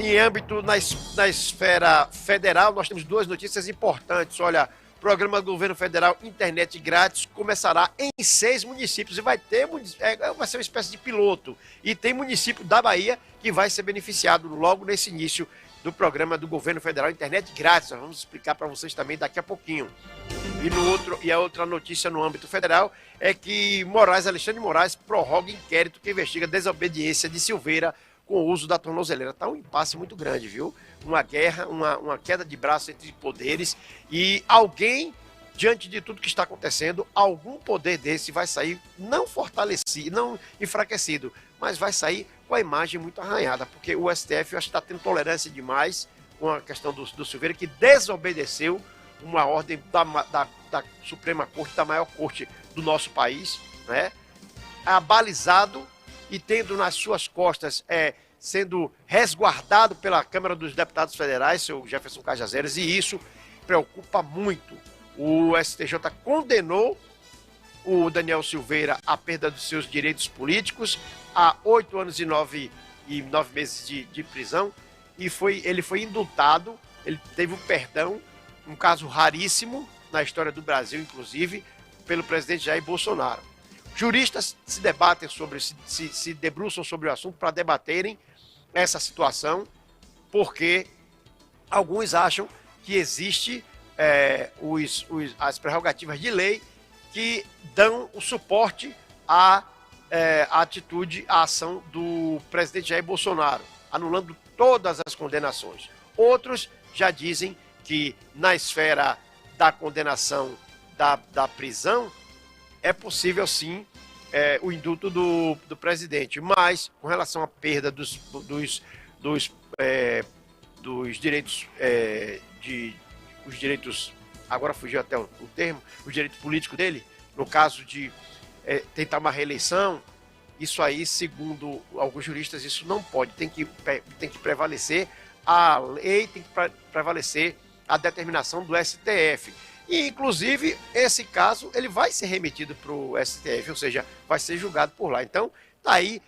Em âmbito na esfera federal, nós temos duas notícias importantes. Olha, o programa do governo federal Internet Grátis começará em 6 municípios e vai ser uma espécie de piloto. E tem município da Bahia que vai ser beneficiado logo nesse início do programa do governo federal Internet Grátis. Nós vamos explicar para vocês também daqui a pouquinho. E a outra notícia no âmbito federal é que Alexandre de Moraes prorroga inquérito que investiga desobediência de Silveira com o uso da tornozeleira. Está um impasse muito grande, viu? Uma guerra, uma queda de braço entre poderes e alguém, diante de tudo que está acontecendo, algum poder desse vai sair não fortalecido, não enfraquecido, mas vai sair com a imagem muito arranhada, porque o STF, eu acho que está tendo tolerância demais com a questão do Silveira, que desobedeceu uma ordem da Suprema Corte, da maior corte do nosso país, né? Abalizado e tendo nas suas costas, sendo resguardado pela Câmara dos Deputados Federais, seu Jefferson Cajazeiras, e isso preocupa muito. O STJ condenou o Daniel Silveira à perda dos seus direitos políticos, a 8 anos e 9 meses de prisão, e ele foi indultado, ele teve um perdão, um caso raríssimo na história do Brasil, inclusive, pelo presidente Jair Bolsonaro. Juristas se debatem se debruçam sobre o assunto para debaterem essa situação, porque alguns acham que existe as prerrogativas de lei que dão o suporte à atitude, à ação do presidente Jair Bolsonaro, anulando todas as condenações. Outros já dizem que na esfera da condenação da prisão é possível sim o indulto do presidente, mas com relação à perda dos direitos os direitos, agora fugiu até o termo, os direitos políticos dele, no caso de tentar uma reeleição, isso aí, segundo alguns juristas, isso não pode, tem que prevalecer a lei, tem que prevalecer a determinação do STF. E, inclusive, esse caso ele vai ser remetido para o STF, ou seja, vai ser julgado por lá. Então, tá aí,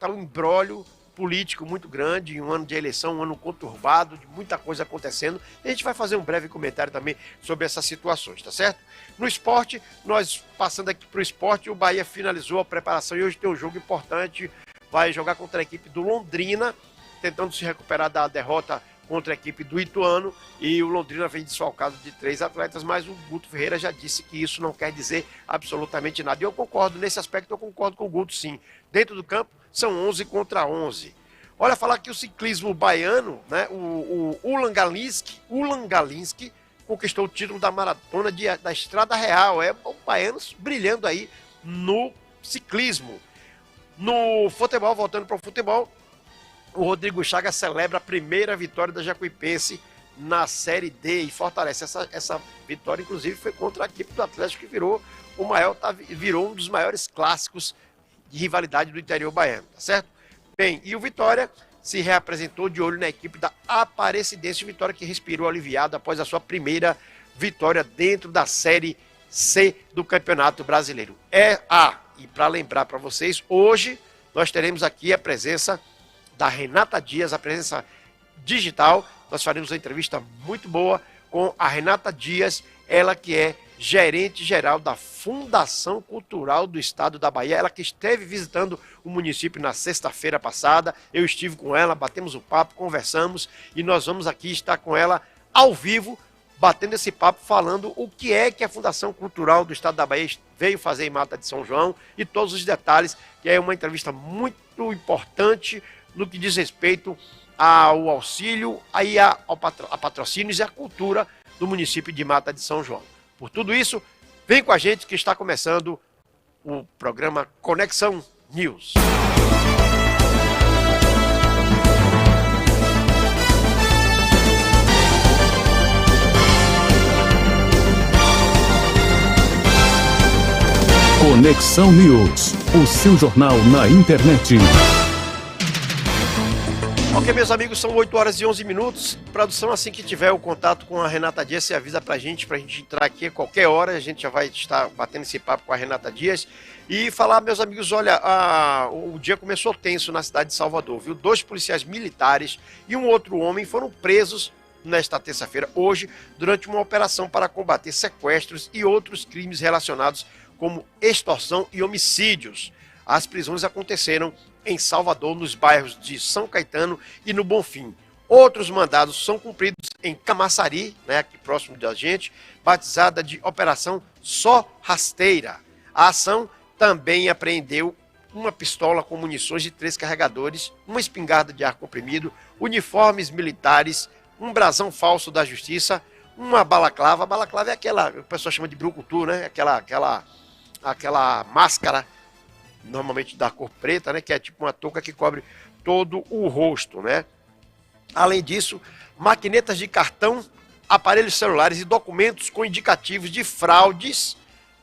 tá um imbróglio político muito grande, um ano de eleição, um ano conturbado, de muita coisa acontecendo. E a gente vai fazer um breve comentário também sobre essas situações, tá certo? No esporte, nós passando aqui para o esporte, o Bahia finalizou a preparação e hoje tem um jogo importante, vai jogar contra a equipe do Londrina, tentando se recuperar da derrota contra a equipe do Ituano, e o Londrina vem desfalcado de 3 atletas, mas o Guto Ferreira já disse que isso não quer dizer absolutamente nada. E eu concordo, nesse aspecto eu concordo com o Guto, sim. Dentro do campo, são 11 contra 11. Olha, falar que o ciclismo baiano, né, o Ulan Galinski conquistou o título da maratona da Estrada Real. O baianos brilhando aí no ciclismo. No futebol, voltando para o futebol, o Rodrigo Chagas celebra a primeira vitória da Jacuipense na Série D e fortalece. Essa vitória, inclusive, foi contra a equipe do Atlético, que virou um dos maiores clássicos de rivalidade do interior baiano, tá certo? Bem, e o Vitória se reapresentou de olho na equipe da Aparecidense, Vitória que respirou aliviado após a sua primeira vitória dentro da Série C do Campeonato Brasileiro. E para lembrar para vocês, hoje nós teremos aqui a presença da Renata Dias, a presença digital. Nós faremos uma entrevista muito boa com a Renata Dias, ela que é gerente geral da Fundação Cultural do Estado da Bahia, ela que esteve visitando o município na sexta-feira passada. Eu estive com ela, batemos o papo, conversamos, e nós vamos aqui estar com ela ao vivo, batendo esse papo, falando o que é que a Fundação Cultural do Estado da Bahia veio fazer em Mata de São João e todos os detalhes, que é uma entrevista muito importante no que diz respeito ao auxílio, a patrocínios e à cultura do município de Mata de São João. Por tudo isso, vem com a gente que está começando o programa Conexão News. Conexão News, o seu jornal na internet. Ok, meus amigos, são 8 horas e 11 minutos. Produção, assim que tiver o contato com a Renata Dias, você avisa pra gente entrar aqui a qualquer hora. A gente já vai estar batendo esse papo com a Renata Dias. E falar, meus amigos, olha, o dia começou tenso na cidade de Salvador, viu? 2 policiais militares e um outro homem foram presos nesta terça-feira, hoje, durante uma operação para combater sequestros e outros crimes relacionados como extorsão e homicídios. As prisões aconteceram em Salvador, nos bairros de São Caetano e no Bonfim. Outros mandados são cumpridos em Camaçari, né, aqui próximo da gente, batizada de Operação Só Rasteira. A ação também apreendeu uma pistola com munições de 3 carregadores, uma espingarda de ar comprimido, uniformes militares, um brasão falso da justiça, uma balaclava. A balaclava é aquela, o pessoal chama de brucutu, né? Aquela máscara, normalmente da cor preta, né? Que é tipo uma touca que cobre todo o rosto, né? Além disso, maquinetas de cartão, aparelhos celulares e documentos com indicativos de fraudes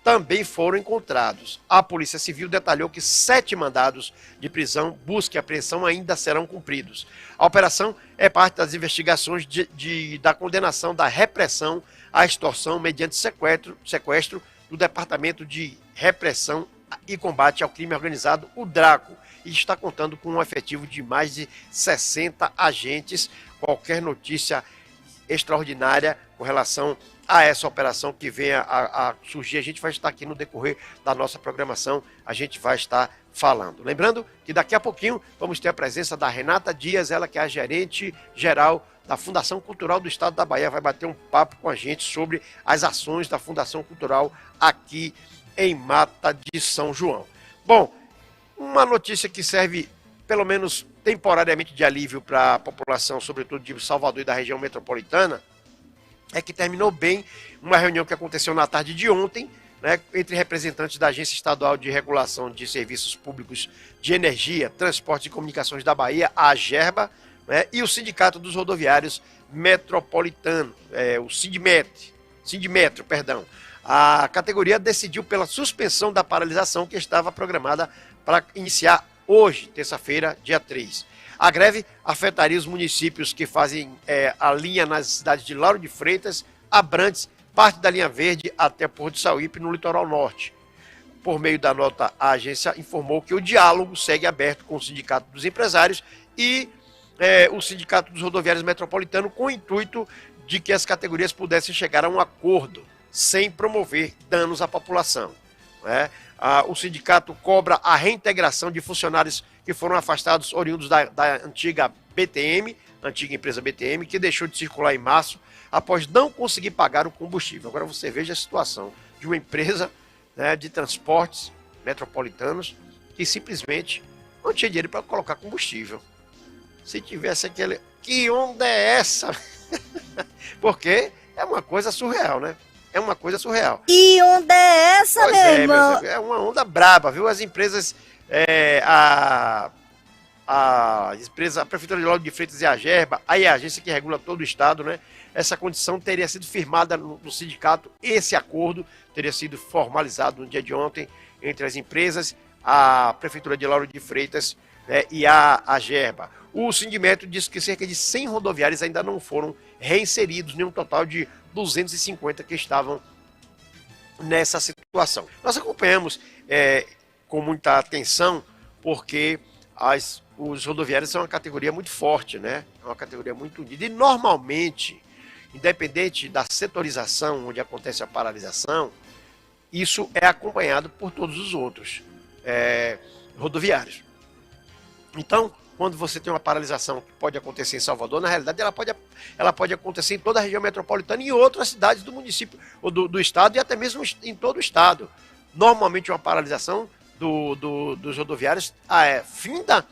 também foram encontrados. A Polícia Civil detalhou que 7 mandados de prisão, busca e apreensão ainda serão cumpridos. A operação é parte das investigações da condenação da repressão à extorsão mediante sequestro do Departamento de Repressão e Combate ao Crime Organizado, o DRACO, e está contando com um efetivo de mais de 60 agentes. Qualquer notícia extraordinária com relação a essa operação que venha a surgir, a gente vai estar aqui no decorrer da nossa programação, a gente vai estar falando. Lembrando que daqui a pouquinho vamos ter a presença da Renata Dias, ela que é a gerente geral da Fundação Cultural do Estado da Bahia, vai bater um papo com a gente sobre as ações da Fundação Cultural aqui em Mata de São João. Bom, uma notícia que serve pelo menos temporariamente de alívio para a população, sobretudo de Salvador e da região metropolitana, é que terminou bem uma reunião que aconteceu na tarde de ontem, né, entre representantes da Agência Estadual de Regulação de Serviços Públicos de Energia, Transportes e Comunicações da Bahia, a AGERBA, né, e o Sindicato dos Rodoviários Metropolitanos, o Sindmetro, perdão. A categoria decidiu pela suspensão da paralisação que estava programada para iniciar hoje, terça-feira, dia 3. A greve afetaria os municípios que fazem a linha nas cidades de Lauro de Freitas, Abrantes, parte da linha verde até Porto de Sauípe, no litoral norte. Por meio da nota, a agência informou que o diálogo segue aberto com o Sindicato dos Empresários e o Sindicato dos Rodoviários Metropolitanos, com o intuito de que as categorias pudessem chegar a um acordo sem promover danos à população. Né? O sindicato cobra a reintegração de funcionários que foram afastados oriundos da antiga BTM, antiga empresa BTM, que deixou de circular em março após não conseguir pagar o combustível. Agora você veja a situação de uma empresa, né, de transportes metropolitanos que simplesmente não tinha dinheiro para colocar combustível. Se tivesse aquele... Que onda é essa? Porque é uma coisa surreal, né? É uma coisa surreal. E onda é essa, pois meu irmão? É uma onda braba, viu? As empresas, a Prefeitura de Lauro de Freitas e a AGERBA, aí a agência que regula todo o estado, né? Essa condição teria sido firmada no sindicato, esse acordo teria sido formalizado no dia de ontem entre as empresas, a Prefeitura de Lauro de Freitas, né, e a AGERBA. O Sindmetro disse que cerca de 100 rodoviários ainda não foram reinseridos, em um total de 250 que estavam nessa situação. Nós acompanhamos com muita atenção, porque os rodoviários são uma categoria muito forte, né? É uma categoria muito unida. E normalmente, independente da setorização onde acontece a paralisação, isso é acompanhado por todos os outros rodoviários. Então, quando você tem uma paralisação que pode acontecer em Salvador, na realidade ela pode acontecer em toda a região metropolitana e em outras cidades do município, ou do estado, e até mesmo em todo o estado. Normalmente uma paralisação dos rodoviários finda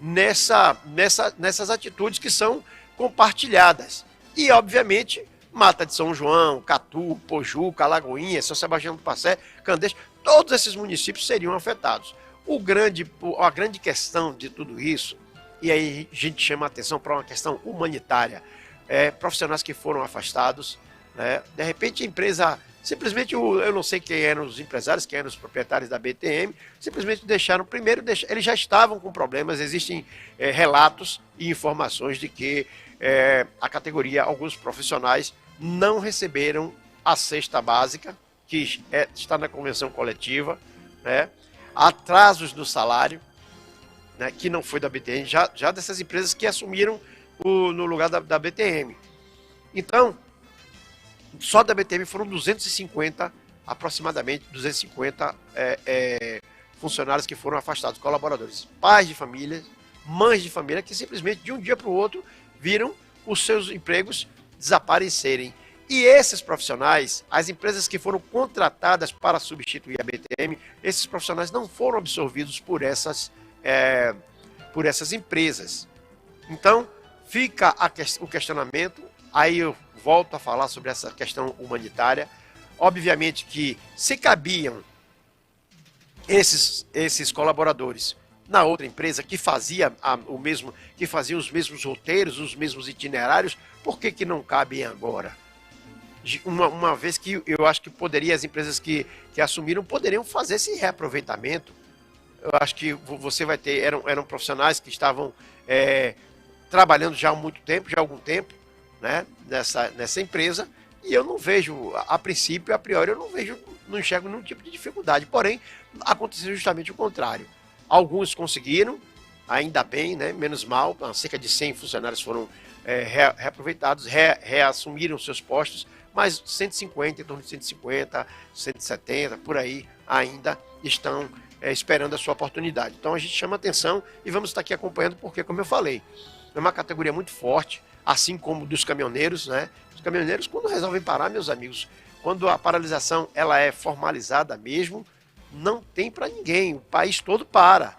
nessas atitudes que são compartilhadas. E, obviamente, Mata de São João, Catu, Pojuca, Alagoinha, São Sebastião do Passé, Candeias, todos esses municípios seriam afetados. A grande questão de tudo isso, e aí a gente chama a atenção para uma questão humanitária, profissionais que foram afastados, né? De repente a empresa Simplesmente, eu não sei quem eram os empresários, quem eram os proprietários da BTM, simplesmente deixaram, primeiro, eles já estavam com problemas, existem relatos e informações de que a categoria, alguns profissionais, não receberam a cesta básica, que está na convenção coletiva, né? Atrasos no salário, né, que não foi da BTM, já dessas empresas que assumiram no lugar da BTM. Então, só da BTM foram 250, aproximadamente 250 funcionários que foram afastados, colaboradores, pais de família, mães de família, que simplesmente de um dia para o outro viram os seus empregos desaparecerem. E esses profissionais, as empresas que foram contratadas para substituir a BTM, esses profissionais não foram absorvidos por essas empresas. Então, fica o questionamento, aí eu volto a falar sobre essa questão humanitária. Obviamente que se cabiam esses colaboradores na outra empresa que fazia que fazia os mesmos roteiros, os mesmos itinerários, por que não cabem agora? Uma vez que eu acho que as empresas que assumiram poderiam fazer esse reaproveitamento. Eu acho que você vai ter, eram profissionais que estavam trabalhando já há algum tempo, né, nessa empresa, e eu não vejo, a princípio, a priori, não enxergo nenhum tipo de dificuldade. Porém, aconteceu justamente o contrário. Alguns conseguiram, ainda bem, né, menos mal, cerca de 100 funcionários foram reaproveitados, reassumiram seus postos, mas 150, em torno de 150, 170, por aí, ainda estão esperando a sua oportunidade. Então a gente chama atenção e vamos estar aqui acompanhando, porque, como eu falei, é uma categoria muito forte, assim como dos caminhoneiros, né? Os caminhoneiros, quando resolvem parar, meus amigos, quando a paralisação ela é formalizada mesmo, não tem para ninguém, o país todo para.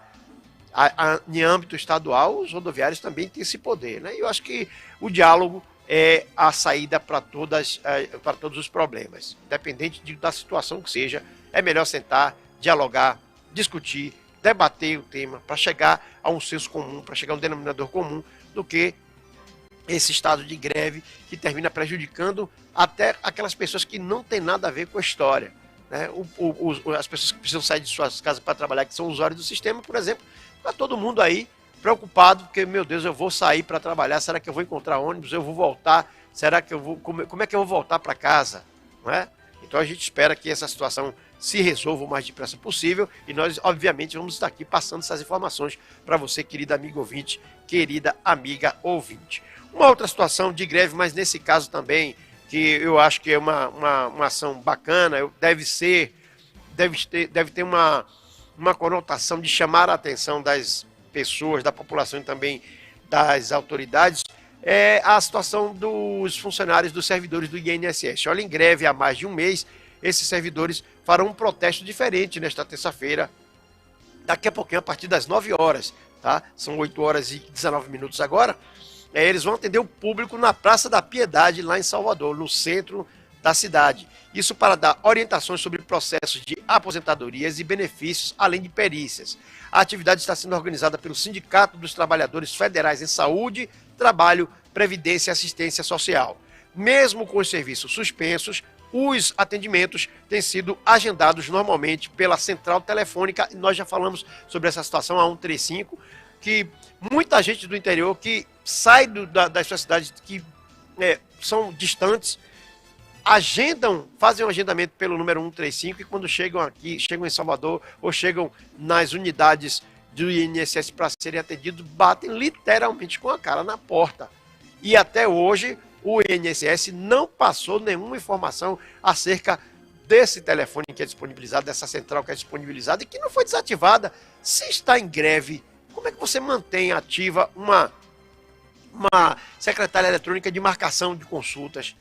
Em âmbito estadual, os rodoviários também têm esse poder, né? E eu acho que o diálogo é a saída para todos os problemas. Independente da situação que seja, é melhor sentar, dialogar, discutir, debater o tema para chegar a um senso comum, para chegar a um denominador comum, do que esse estado de greve que termina prejudicando até aquelas pessoas que não tem nada a ver com a história, né? As pessoas que precisam sair de suas casas para trabalhar, que são usuários do sistema, por exemplo, está todo mundo aí preocupado, porque, meu Deus, eu vou sair para trabalhar, será que eu vou encontrar ônibus, eu vou voltar, será que eu vou, como é que eu vou voltar para casa, não é? Então a gente espera que essa situação se resolva o mais depressa possível, e nós, obviamente, vamos estar aqui passando essas informações para você, querida amiga ouvinte, querida amiga ouvinte. Uma outra situação de greve, mas nesse caso também, que eu acho que é uma ação bacana, deve ter uma conotação de chamar a atenção das pessoas, da população e também das autoridades, é a situação dos funcionários, dos servidores do INSS. Olha, em greve há mais de um mês, esses servidores farão um protesto diferente nesta terça-feira, daqui a pouquinho, a partir das 9 horas, tá? São 8 horas e 19 minutos agora. Eles vão atender o público na Praça da Piedade, lá em Salvador, no centro da cidade. Isso para dar orientações sobre processos de aposentadorias e benefícios, além de perícias. A atividade está sendo organizada pelo Sindicato dos Trabalhadores Federais em Saúde, Trabalho, Previdência e Assistência Social. Mesmo com os serviços suspensos, os atendimentos têm sido agendados normalmente pela central telefônica. Nós já falamos sobre essa situação, a 135, que muita gente do interior que sai das suas cidades que são distantes, fazem um agendamento pelo número 135, e quando chegam aqui, chegam em Salvador ou chegam nas unidades do INSS para serem atendidos, batem literalmente com a cara na porta. E até hoje o INSS não passou nenhuma informação acerca desse telefone que é disponibilizado, dessa central que é disponibilizada e que não foi desativada. Se está em greve, como é que você mantém ativa uma secretária eletrônica de marcação de consultas,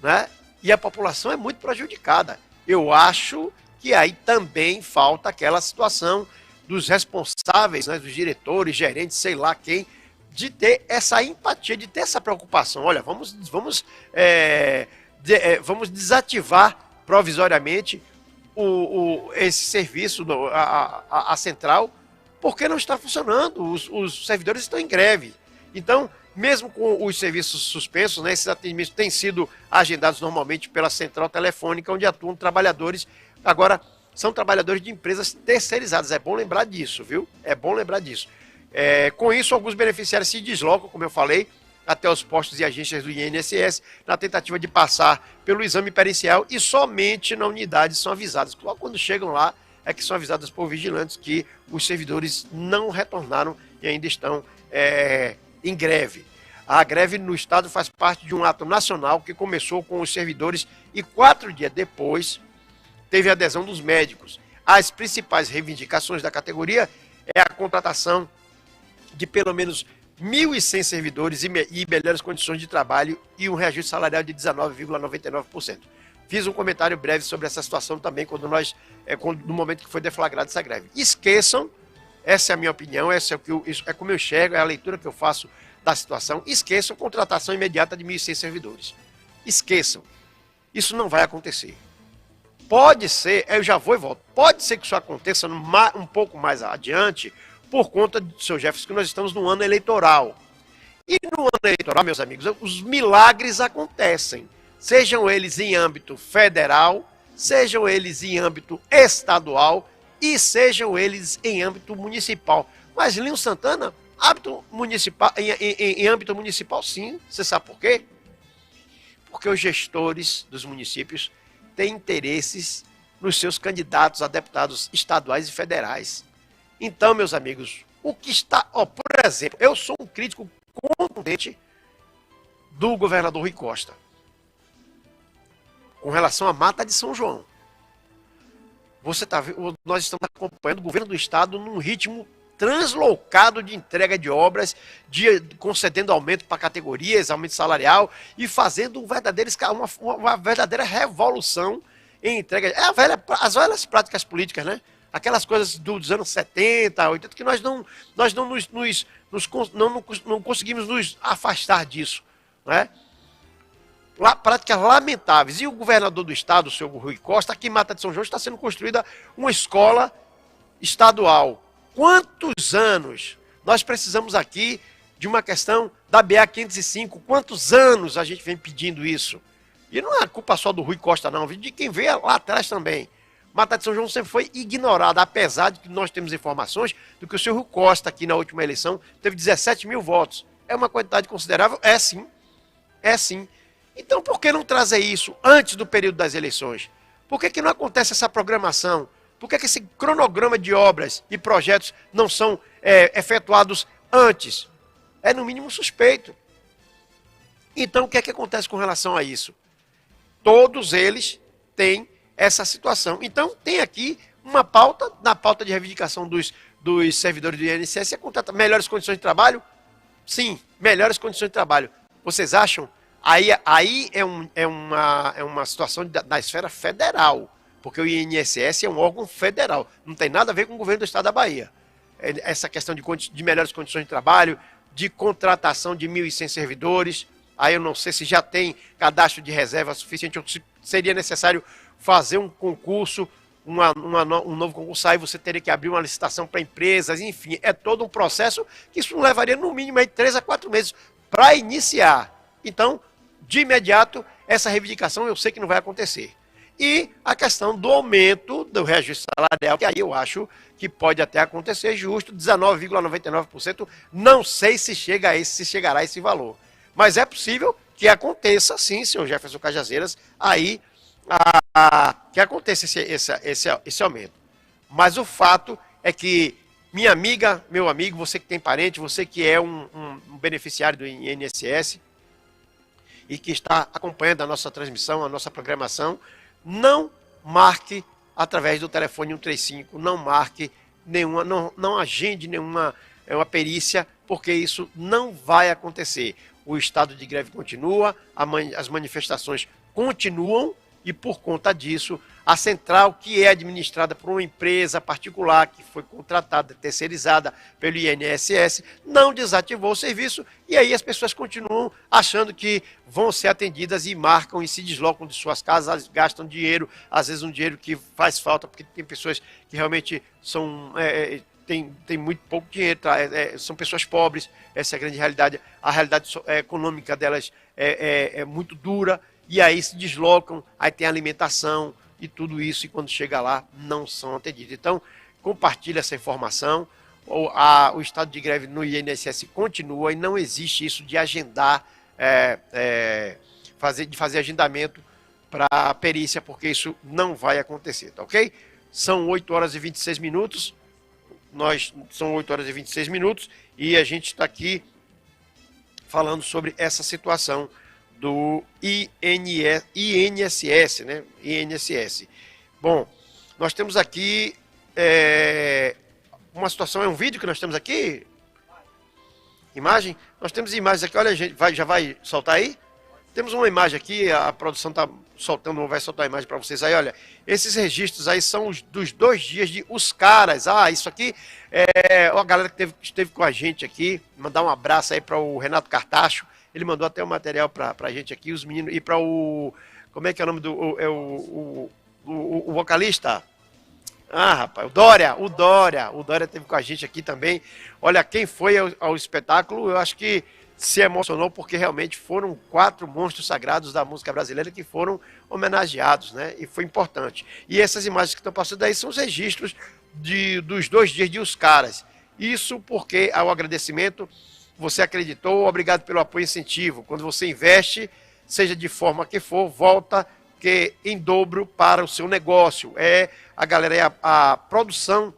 né? E a população é muito prejudicada. Eu acho que aí também falta aquela situação dos responsáveis, né, dos diretores, gerentes, sei lá quem, de ter essa empatia, de ter essa preocupação. Olha, vamos desativar provisoriamente esse serviço, a central, porque não está funcionando, os servidores estão em greve. Então, mesmo com os serviços suspensos, né, esses atendimentos têm sido agendados normalmente pela central telefônica, onde atuam trabalhadores, agora são trabalhadores de empresas terceirizadas. É bom lembrar disso, viu? É bom lembrar disso. Com isso, alguns beneficiários se deslocam, como eu falei, até os postos e agências do INSS, na tentativa de passar pelo exame pericial, e somente na unidade são avisados. Quando chegam lá, é que são avisadas por vigilantes que os servidores não retornaram e ainda estão em greve. A greve no Estado faz parte de um ato nacional que começou com os servidores e 4 dias depois teve a adesão dos médicos. As principais reivindicações da categoria é a contratação de pelo menos 1.100 servidores e melhores condições de trabalho e um reajuste salarial de 19,99%. Fiz um comentário breve sobre essa situação também no momento que foi deflagrada essa greve. Esqueçam, essa é a minha opinião, isso é como eu enxergo, é a leitura que eu faço da situação. Esqueçam contratação imediata de 1.100 servidores. Esqueçam. Isso não vai acontecer. Pode ser, eu já vou e volto, pode ser que isso aconteça um pouco mais adiante, por conta do seu Jefferson, que nós estamos no ano eleitoral. E no ano eleitoral, meus amigos, os milagres acontecem. Sejam eles em âmbito federal, sejam eles em âmbito estadual e sejam eles em âmbito municipal. Mas Linho Santana, em âmbito municipal, sim. Você sabe por quê? Porque os gestores dos municípios têm interesses nos seus candidatos a deputados estaduais e federais. Então, meus amigos, o que está... por exemplo, eu sou um crítico contundente do governador Rui Costa com relação à Mata de São João. Nós estamos acompanhando o governo do estado num ritmo translocado de entrega de obras, concedendo aumento para categorias, aumento salarial e fazendo uma verdadeira revolução em entrega. As velhas práticas políticas, né? Aquelas coisas dos anos 70, 80, que nós não conseguimos nos afastar disso, né? Práticas lamentáveis. E o governador do estado, o senhor Rui Costa, aqui em Mata de São João está sendo construída uma escola estadual. Quantos anos nós precisamos aqui de uma questão da BA-505? Quantos anos a gente vem pedindo isso? E não é culpa só do Rui Costa, não, de quem veio lá atrás também. Mata de São João sempre foi ignorada, apesar de que nós temos informações de que o senhor Rui Costa, aqui na última eleição, teve 17 mil votos. É uma quantidade considerável? É sim. É sim. Então, por que não trazer isso antes do período das eleições? Por que não acontece essa programação? Por que esse cronograma de obras e projetos não são efetuados antes? É, no mínimo, suspeito. Então, o que é que acontece com relação a isso? Todos eles têm essa situação. Então, tem aqui uma pauta, na pauta de reivindicação dos servidores do INSS, melhores condições de trabalho? Sim, melhores condições de trabalho. Vocês acham? Aí é uma situação da esfera federal, porque o INSS é um órgão federal, não tem nada a ver com o governo do estado da Bahia. Essa questão de melhores condições de trabalho, de contratação de 1.100 servidores, aí eu não sei se já tem cadastro de reserva suficiente, ou se seria necessário fazer um concurso, um novo concurso, aí você teria que abrir uma licitação para empresas, enfim, é todo um processo que isso levaria no mínimo aí 3 a 4 meses para iniciar. Então, de imediato, essa reivindicação eu sei que não vai acontecer. E a questão do aumento do reajuste salarial, que aí eu acho que pode até acontecer justo, 19,99%, não sei se chegará a esse valor. Mas é possível que aconteça, sim, senhor Jefferson Cajazeiras, aí que aconteça esse aumento. Mas o fato é que minha amiga, meu amigo, você que tem parente, você que é um beneficiário do INSS, e que está acompanhando a nossa transmissão, a nossa programação, não marque através do telefone 135, não marque nenhuma, não agende nenhuma perícia, porque isso não vai acontecer. O estado de greve continua, as manifestações continuam, e por conta disso, a central, que é administrada por uma empresa particular, que foi contratada, terceirizada pelo INSS, não desativou o serviço, e aí as pessoas continuam achando que vão ser atendidas e marcam e se deslocam de suas casas, gastam dinheiro, às vezes um dinheiro que faz falta, porque tem pessoas que realmente tem muito pouco dinheiro, tá? São pessoas pobres, essa é a grande realidade. A realidade econômica delas é muito dura, e aí se deslocam, aí tem alimentação e tudo isso, e quando chega lá, não são atendidos. Então, compartilhe essa informação. O estado de greve no INSS continua e não existe isso de agendar, de fazer agendamento para perícia, porque isso não vai acontecer, tá ok? São 8 horas e 26 minutos, são 8 horas e 26 minutos, e a gente está aqui falando sobre essa situação do INSS, né? INSS. Bom, nós temos aqui uma situação, é um vídeo que nós temos aqui? Imagem? Nós temos imagens aqui, olha, gente, já vai soltar aí? Temos uma imagem aqui, a produção está soltando, vai soltar a imagem para vocês aí, olha. Esses registros aí são dos 2 dias de Os Caras. Isso aqui a galera que esteve com a gente aqui, mandar um abraço aí para o Renato Cartacho, ele mandou até o material para a gente aqui, os meninos, e para o, como é que é o nome do, o vocalista? Rapaz, o Dória esteve com a gente aqui também. Olha, quem foi ao espetáculo, eu acho que se emocionou, porque realmente foram 4 monstros sagrados da música brasileira que foram homenageados, né? E foi importante. E essas imagens que estão passando aí são os registros dos 2 dias de Os Caras. Isso porque, ao agradecimento, você acreditou, obrigado pelo apoio e incentivo. Quando você investe, seja de forma que for, volta em dobro para o seu negócio. A galera, a produção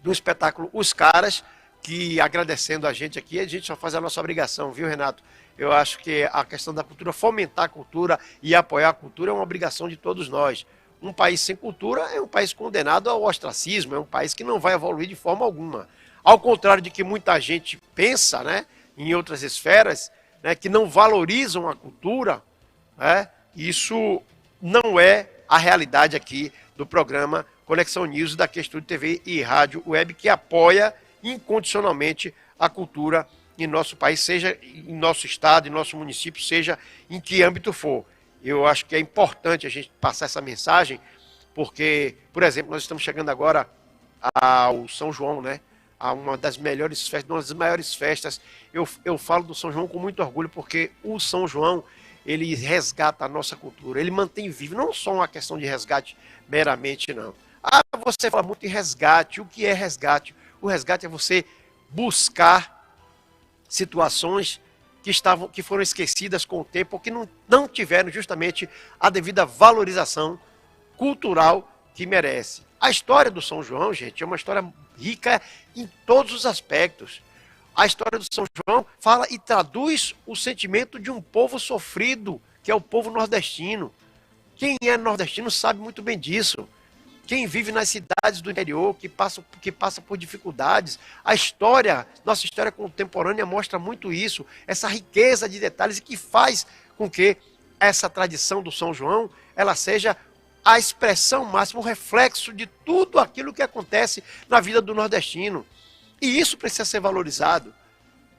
do espetáculo Os Caras, que agradecendo a gente aqui, a gente só faz a nossa obrigação, viu, Renato? Eu acho que a questão da cultura, fomentar a cultura e apoiar a cultura é uma obrigação de todos nós. Um país sem cultura é um país condenado ao ostracismo, é um país que não vai evoluir de forma alguma. Ao contrário de que muita gente pensa, né, em outras esferas, né, que não valorizam a cultura, né, isso não é a realidade aqui do programa Conexão News da Estúdio TV e Rádio Web, que apoia incondicionalmente a cultura em nosso país, seja em nosso estado, em nosso município, seja em que âmbito for. Eu acho que é importante a gente passar essa mensagem, porque, por exemplo, nós estamos chegando agora ao São João, né? A uma das melhores festas, uma das maiores festas. Eu falo do São João com muito orgulho, porque o São João, ele resgata a nossa cultura, ele mantém vivo, não só uma questão de resgate meramente, não. Você fala muito em resgate. O que é resgate? O resgate é você buscar situações que foram esquecidas com o tempo, ou que não tiveram justamente a devida valorização cultural que merece. A história do São João, gente, é uma história rica em todos os aspectos. A história do São João fala e traduz o sentimento de um povo sofrido, que é o povo nordestino. Quem é nordestino sabe muito bem disso. Quem vive nas cidades do interior, que passa por dificuldades. Nossa história contemporânea mostra muito isso, essa riqueza de detalhes, e que faz com que essa tradição do São João, ela seja a expressão máxima, o reflexo de tudo aquilo que acontece na vida do nordestino. E isso precisa ser valorizado.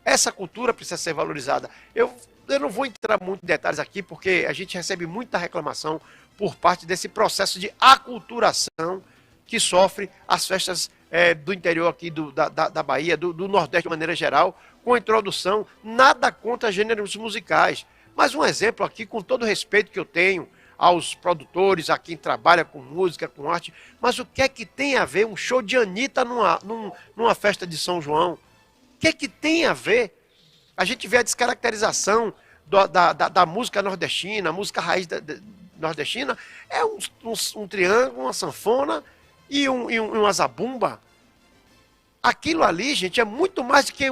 Essa cultura precisa ser valorizada. Eu não vou entrar muito em detalhes aqui, porque a gente recebe muita reclamação por parte desse processo de aculturação que sofre as festas do interior aqui da Bahia, do Nordeste de maneira geral, com a introdução, nada contra gêneros musicais. Mas um exemplo aqui, com todo o respeito que eu tenho aos produtores, a quem trabalha com música, com arte, mas o que é que tem a ver um show de Anitta numa festa de São João? O que é que tem a ver? A gente vê a descaracterização da música nordestina, a música raiz nordestina, é um triângulo, uma sanfona e uma zabumba. Aquilo ali, gente, é muito mais do que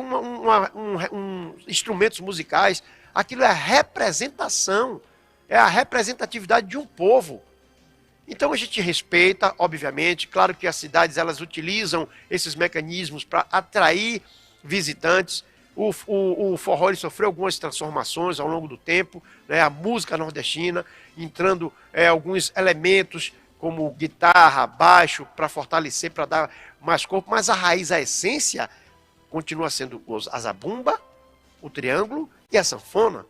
instrumentos musicais. Aquilo é a representação, é a representatividade de um povo. Então a gente respeita, obviamente, claro que as cidades elas utilizam esses mecanismos para atrair visitantes. O forró ele sofreu algumas transformações ao longo do tempo, né? A música nordestina, entrando alguns elementos como guitarra, baixo, para fortalecer, para dar mais corpo, mas a raiz, a essência, continua sendo a zabumba, o triângulo e a sanfona,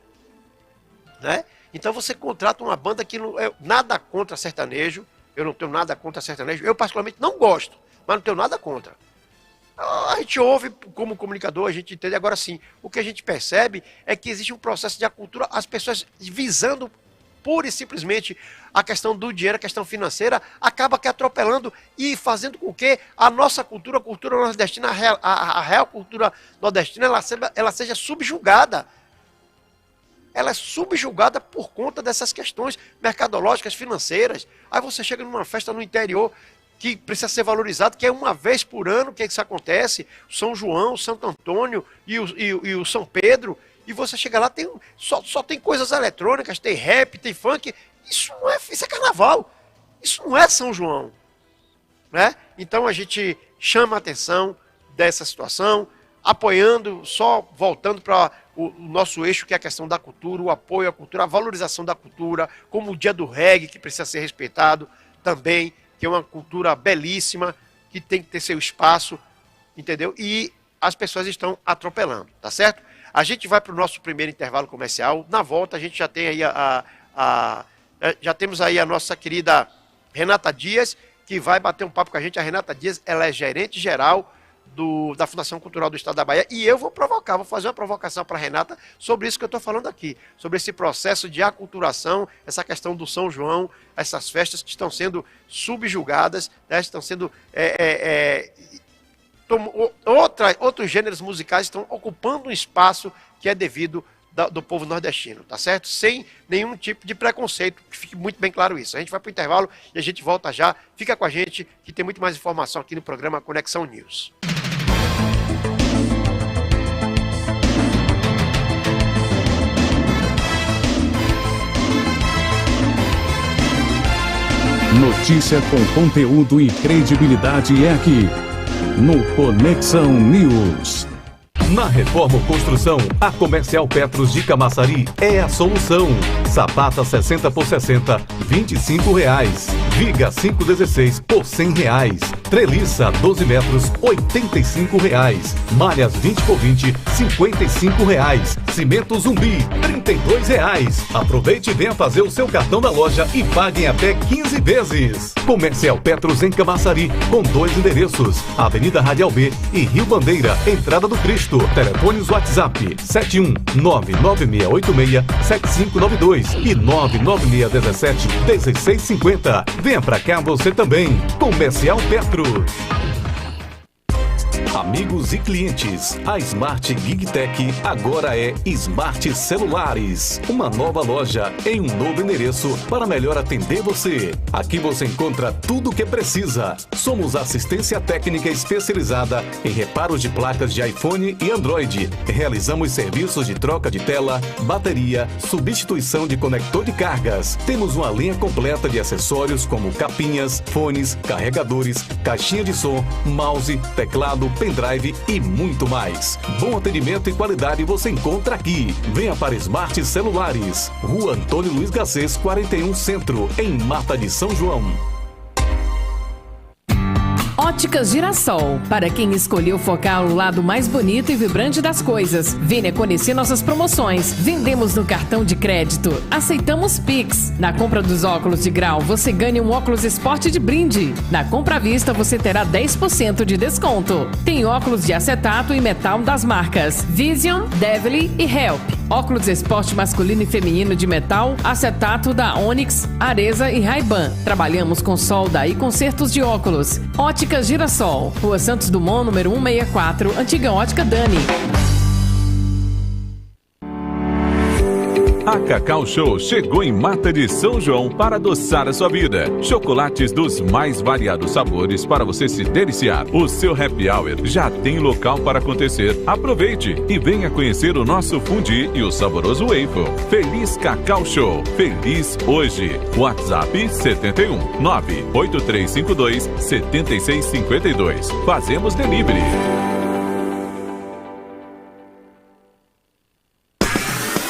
né? Então você contrata uma banda que nada contra sertanejo, eu não tenho nada contra sertanejo, eu particularmente não gosto, mas não tenho nada contra. A gente ouve como comunicador, a gente entende. Agora sim, o que a gente percebe é que existe um processo de acultura, as pessoas visando pura e simplesmente a questão do dinheiro, a questão financeira, acaba que atropelando e fazendo com que a nossa cultura, a cultura nordestina, a real cultura nordestina, ela seja subjugada. Ela é subjugada por conta dessas questões mercadológicas, financeiras. Aí você chega numa festa no interior que precisa ser valorizado, que é uma vez por ano que isso acontece, São João, Santo Antônio e o São Pedro, e você chega lá, só tem coisas eletrônicas, tem rap, tem funk. Isso é carnaval, isso não é São João, né? Então a gente chama a atenção dessa situação, apoiando, só voltando para o nosso eixo, que é a questão da cultura, o apoio à cultura, a valorização da cultura, como o dia do reggae, que precisa ser respeitado também, que é uma cultura belíssima, que tem que ter seu espaço, entendeu? E as pessoas estão atropelando, tá certo? A gente vai para o nosso primeiro intervalo comercial. Na volta a gente já tem aí já temos aí a nossa querida Renata Dias, que vai bater um papo com a gente. A Renata Dias, ela é gerente geral da Fundação Cultural do Estado da Bahia, e eu vou fazer uma provocação para a Renata sobre isso que eu estou falando aqui, sobre esse processo de aculturação, essa questão do São João, essas festas que estão sendo subjugadas, né, estão sendo... outros gêneros musicais estão ocupando um espaço que é devido do povo nordestino, tá certo? Sem nenhum tipo de preconceito, que fique muito bem claro isso. A gente vai para o intervalo e a gente volta já. Fica com a gente, que tem muito mais informação aqui no programa Conexão News. Notícia com conteúdo e credibilidade é aqui, no Conexão News. Na Reforma ou Construção, a Comercial Petros de Camaçari é a solução. Sapata 60 por 60, R$25. Viga 516 por R$100. Treliça 12 metros, R$85. Malhas 20 por 20, R$55. Cimento Zumbi, R$32. Aproveite e venha fazer o seu cartão da loja e pague em até 15 vezes. Comercial Petros em Camaçari, com 2 endereços: Avenida Radial B e Rio Bandeira, Entrada do Cristo. Telefones WhatsApp 71996867592 e 996171650. Venha pra cá você também. Comercial Petros. Amigos e clientes, a Smart GigTech agora é Smart Celulares. Uma nova loja em um novo endereço para melhor atender você. Aqui você encontra tudo o que precisa. Somos assistência técnica especializada em reparos de placas de iPhone e Android. Realizamos serviços de troca de tela, bateria, substituição de conector de cargas. Temos uma linha completa de acessórios como capinhas, fones, carregadores, caixinha de som, mouse, teclado, pendrive e muito mais. Bom atendimento e qualidade você encontra aqui. Venha para Smart Celulares, Rua Antônio Luiz Garcês, 41 Centro, em Mata de São João. Óticas Girassol, para quem escolheu focar o lado mais bonito e vibrante das coisas. Venha conhecer nossas promoções. Vendemos no cartão de crédito. Aceitamos Pix. Na compra dos óculos de grau, você ganha um óculos esporte de brinde. Na compra à vista, você terá 10% de desconto. Tem óculos de acetato e metal das marcas Vision, Devely e Help. Óculos esporte masculino e feminino de metal, acetato da Onyx, Areza e Ray-Ban. Trabalhamos com solda e consertos de óculos. Óticas Girassol, Rua Santos Dumont, número 164, Antiga Ótica Dani. A Cacau Show chegou em Mata de São João para adoçar a sua vida. Chocolates dos mais variados sabores para você se deliciar. O seu happy hour já tem local para acontecer. Aproveite e venha conhecer o nosso fundi e o saboroso waffle. Feliz Cacau Show. Feliz hoje. WhatsApp 71 98352 7652. Fazemos delivery.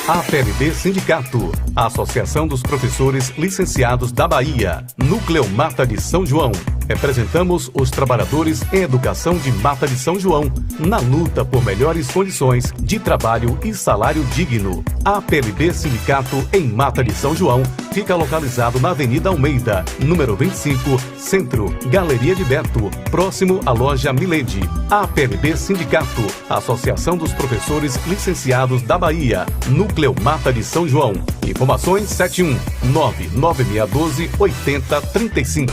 APLB Sindicato, Associação dos Professores Licenciados da Bahia, Núcleo Mata de São João. Representamos os trabalhadores em educação de Mata de São João, na luta por melhores condições de trabalho e salário digno. A PLB Sindicato em Mata de São João fica localizado na Avenida Almeida, número 25, Centro, Galeria de Beto, próximo à loja Milede. A PLB Sindicato, Associação dos Professores Licenciados da Bahia, Núcleo Mata de São João. Informações 71996128035.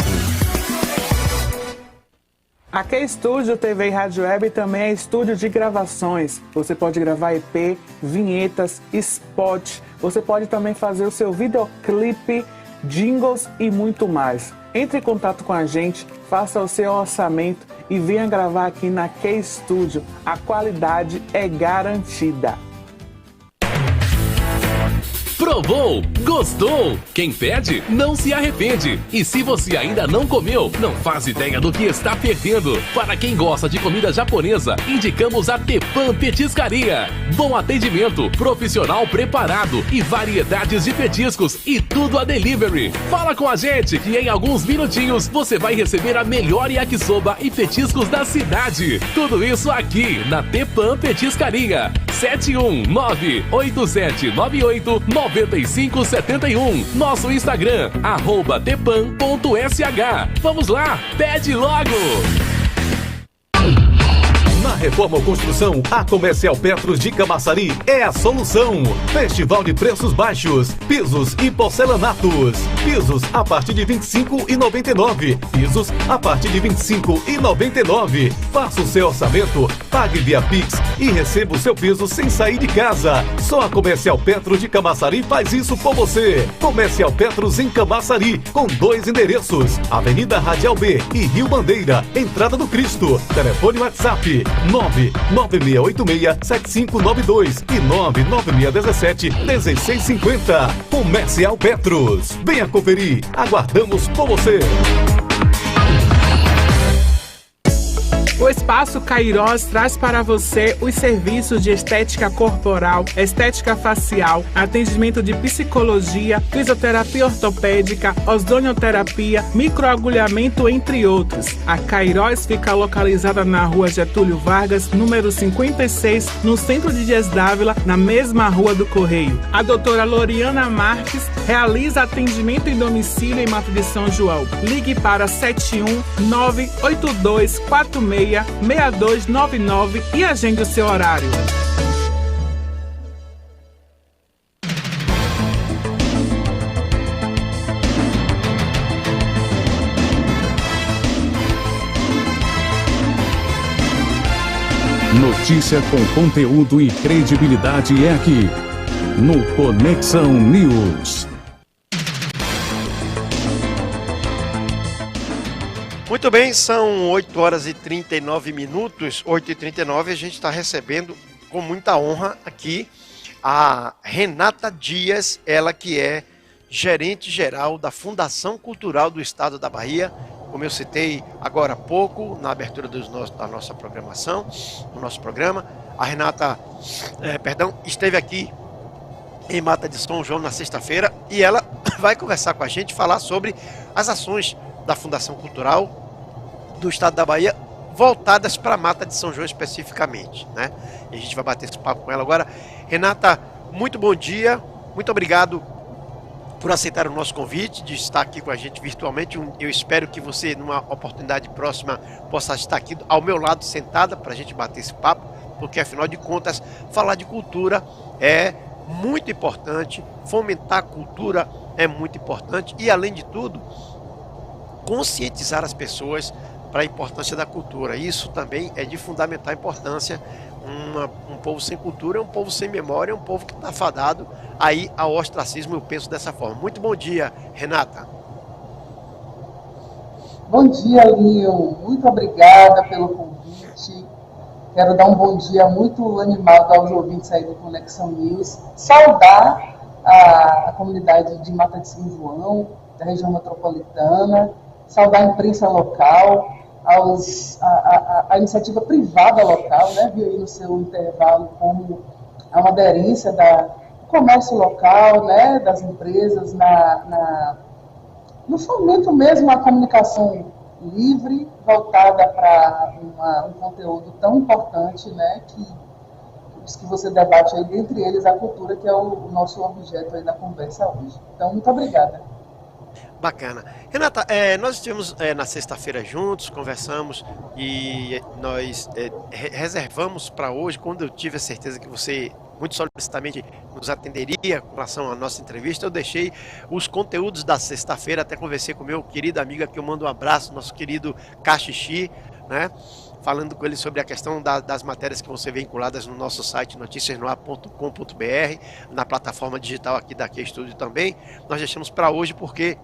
A Key Studio TV e Rádio Web também é estúdio de gravações. Você pode gravar EP, vinhetas, spot. Você pode também fazer o seu videoclipe, jingles e muito mais. Entre em contato com a gente, faça o seu orçamento e venha gravar aqui na Key Studio. A qualidade é garantida. Provou? Gostou? Quem pede, não se arrepende. E se você ainda não comeu, não faz ideia do que está perdendo. Para quem gosta de comida japonesa, indicamos a Teppan Petiscaria. Bom atendimento, profissional preparado e variedades de petiscos e tudo a delivery. Fala com a gente que em alguns minutinhos você vai receber a melhor yakisoba e petiscos da cidade. Tudo isso aqui na Teppan Petiscaria. 71987989571. Nosso Instagram, @tepan.sh. Vamos lá, pede logo! Na reforma ou construção, a Comercial Petros de Camaçari é a solução. Festival de preços baixos, pisos e porcelanatos. Pisos a partir de R$ 25,99. Pisos a partir de R$ 25,99. Faça o seu orçamento, pague via Pix e receba o seu piso sem sair de casa. Só a Comercial Petros de Camaçari faz isso por você. Comercial Petros em Camaçari, com 2 endereços: Avenida Radial B e Rio Bandeira, entrada do Cristo. Telefone WhatsApp 99686-7592 e 99617-1650. Comercial Petros. Venha conferir. Aguardamos por você. O Espaço Cairós traz para você os serviços de estética corporal, estética facial, atendimento de psicologia, fisioterapia ortopédica, ozonioterapia, microagulhamento, entre outros. A Cairós fica localizada na rua Getúlio Vargas, número 56, no centro de Dias Dávila, na mesma rua do Correio. A doutora Loriana Marques realiza atendimento em domicílio em Mata de São João. Ligue para 7198246 6299 e agende o seu horário. Notícia com conteúdo e credibilidade é aqui, no Conexão News. Muito bem, são 8 horas e 39 minutos, 8h39, a gente está recebendo com muita honra aqui a Renata Dias, ela que é gerente geral da Fundação Cultural do Estado da Bahia, como eu citei agora há pouco, na abertura da nossa programação, do nosso programa. A Renata, esteve aqui em Mata de São João na sexta-feira e ela vai conversar com a gente, falar sobre as ações da Fundação Cultural do Estado da Bahia, voltadas para a Mata de São João especificamente, né? E a gente vai bater esse papo com ela agora. Renata, muito bom dia, muito obrigado por aceitar o nosso convite de estar aqui com a gente virtualmente. Eu espero que você, numa oportunidade próxima, possa estar aqui ao meu lado, sentada, para a gente bater esse papo, porque afinal de contas, falar de cultura é muito importante, fomentar a cultura é muito importante e, além de tudo, conscientizar as pessoas para a importância da cultura. Isso também é de fundamental importância. Um povo sem cultura é um povo sem memória, é um povo que está fadado aí ao ostracismo, eu penso dessa forma. Muito bom dia, Renata. Bom dia, Leon. Muito obrigada pelo convite. Quero dar um bom dia muito animado aos ouvintes aí do Conexão News. Saudar a comunidade de Mata de São João, da região metropolitana. Saudar a imprensa local, a iniciativa privada local, né? Viu aí no seu intervalo como a uma aderência do comércio local, né? Das empresas, no fomento mesmo à comunicação livre, voltada para um conteúdo tão importante, né, que você debate aí, dentre eles a cultura, que é o nosso objeto aí da conversa hoje. Então, muito obrigada. Bacana. Renata, nós estivemos na sexta-feira juntos, conversamos e nós reservamos para hoje, quando eu tive a certeza que você muito solicitamente nos atenderia com relação à nossa entrevista, eu deixei os conteúdos da sexta-feira, até conversei com o meu querido amigo aqui, eu mando um abraço, nosso querido Caxixi, né? Falando com ele sobre a questão das matérias que vão ser vinculadas no nosso site noticiasnoar.com.br, na plataforma digital aqui da Q Studio também. Nós deixamos para hoje porque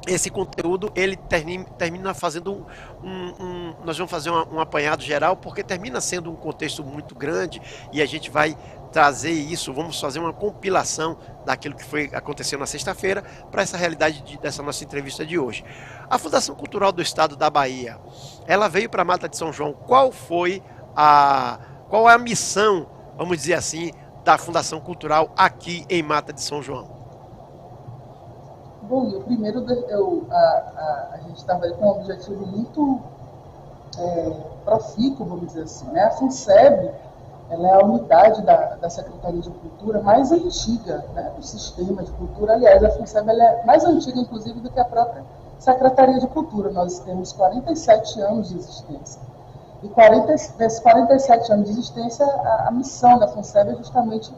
esse conteúdo ele termina fazendo nós vamos fazer um apanhado geral, porque termina sendo um contexto muito grande e a gente vai trazer isso, vamos fazer uma compilação daquilo que aconteceu na sexta-feira para essa realidade dessa nossa entrevista de hoje. A Fundação Cultural do Estado da Bahia, ela veio para a Mata de São João. Qual é a missão, vamos dizer assim, da Fundação Cultural aqui em Mata de São João? Bom, primeiro a gente estava com um objetivo muito profícuo, vamos dizer assim, né? A FUNSEB, ela é a unidade da Secretaria de Cultura mais antiga, né, do sistema de cultura. Aliás, a FUNSEB ela é mais antiga, inclusive, do que a própria Secretaria de Cultura. Nós temos 47 anos de existência. E desses 47 anos de existência, a missão da FUNSEB é justamente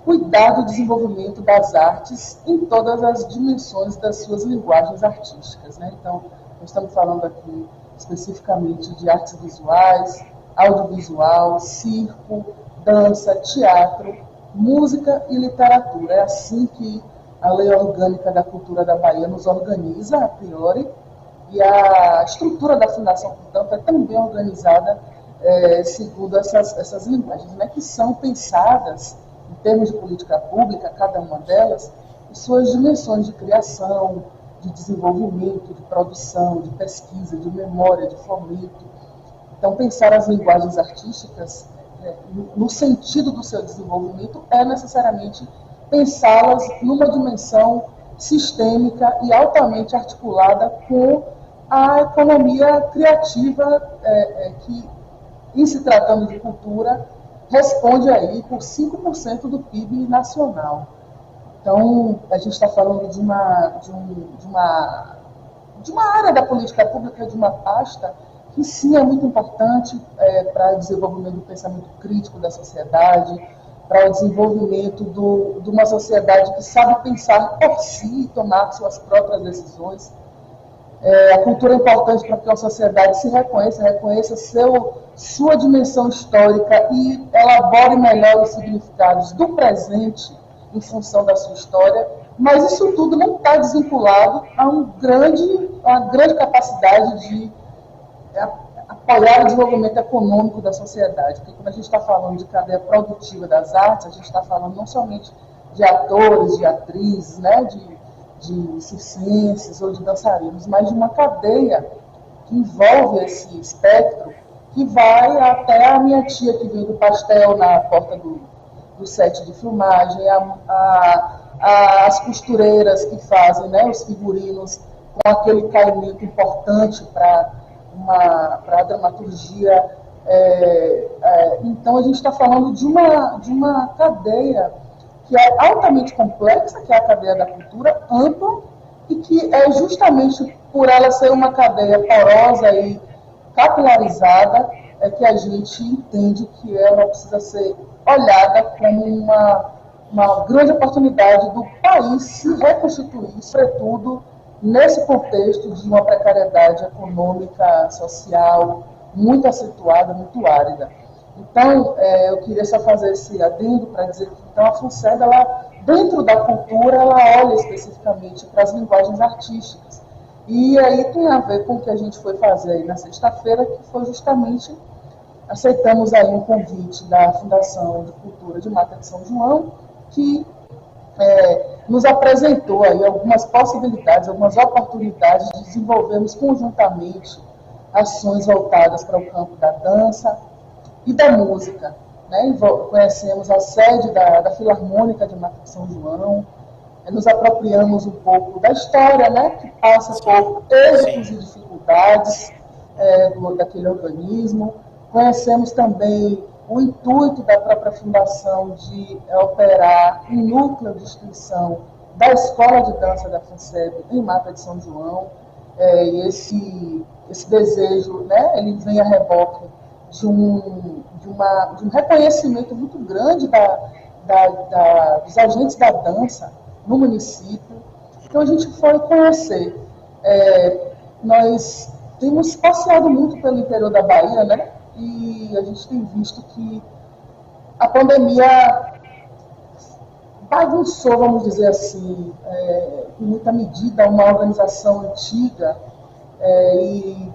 cuidar do desenvolvimento das artes em todas as dimensões das suas linguagens artísticas, né? Então, nós estamos falando aqui especificamente de artes visuais, audiovisual, circo, dança, teatro, música e literatura. É assim que a Lei Orgânica da Cultura da Bahia nos organiza, a priori, e a estrutura da Fundação, portanto, é também organizada segundo essas linguagens, né, que são pensadas, em termos de política pública, cada uma delas, em suas dimensões de criação, de desenvolvimento, de produção, de pesquisa, de memória, de fomento. Então, pensar as linguagens artísticas, no sentido do seu desenvolvimento, é necessariamente pensá-las numa dimensão sistêmica e altamente articulada com a economia criativa que, em se tratando de cultura, responde aí por 5% do PIB nacional. Então, a gente está falando de uma área da política pública, de uma pasta que sim é muito importante para o desenvolvimento do pensamento crítico da sociedade, para o desenvolvimento de uma sociedade que sabe pensar por si e tomar suas próprias decisões. A cultura é importante para que uma sociedade se reconheça sua dimensão histórica e elabore melhor os significados do presente em função da sua história, mas isso tudo não está desvinculado a uma grande capacidade de apoiar o desenvolvimento econômico da sociedade. Porque quando a gente está falando de cadeia produtiva das artes, a gente está falando não somente de atores, de atrizes, né, de circenses ou de dançarinos, mas de uma cadeia que envolve esse espectro, que vai até a minha tia que vende o pastel na porta do set de filmagem, as costureiras que fazem, né, os figurinos com aquele caimento importante para a dramaturgia. Então, a gente está falando de uma cadeia que é altamente complexa, que é a cadeia da cultura, ampla, e que é justamente por ela ser uma cadeia porosa e capilarizada, que a gente entende que ela precisa ser olhada como uma grande oportunidade do país se reconstituir, sobretudo nesse contexto de uma precariedade econômica, social, muito acentuada, muito árida. Então, eu queria só fazer esse adendo para dizer que então, a FUNSEB, dentro da cultura, ela olha especificamente para as linguagens artísticas. E aí tem a ver com o que a gente foi fazer aí na sexta-feira, que foi justamente, aceitamos aí um convite da Fundação de Cultura de Mata de São João, que nos apresentou aí algumas possibilidades, algumas oportunidades de desenvolvermos conjuntamente ações voltadas para o campo da dança e da música, né? Conhecemos a sede da Filarmônica de Mata de São João, nos apropriamos um pouco da história, né, que passa por êxitos e dificuldades daquele organismo. Conhecemos também o intuito da própria fundação de operar um núcleo de extensão da Escola de Dança da FUNSEB em Mata de São João. E esse desejo, né, ele vem a reboque de um reconhecimento muito grande dos agentes da dança no município. Então a gente foi conhecer. Nós temos passeado muito pelo interior da Bahia, né? E a gente tem visto que a pandemia bagunçou, vamos dizer assim, em muita medida, uma organização antiga, e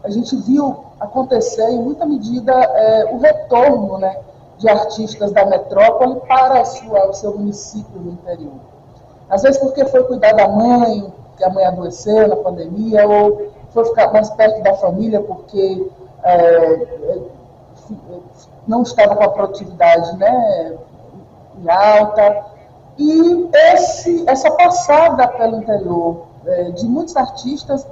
a gente viu acontecer, em muita medida, o retorno, né, de artistas da metrópole para o seu município no interior. Às vezes porque foi cuidar da mãe, que a mãe adoeceu na pandemia, ou foi ficar mais perto da família porque não estava com a produtividade, né, em alta. E essa passada pelo interior de muitos artistas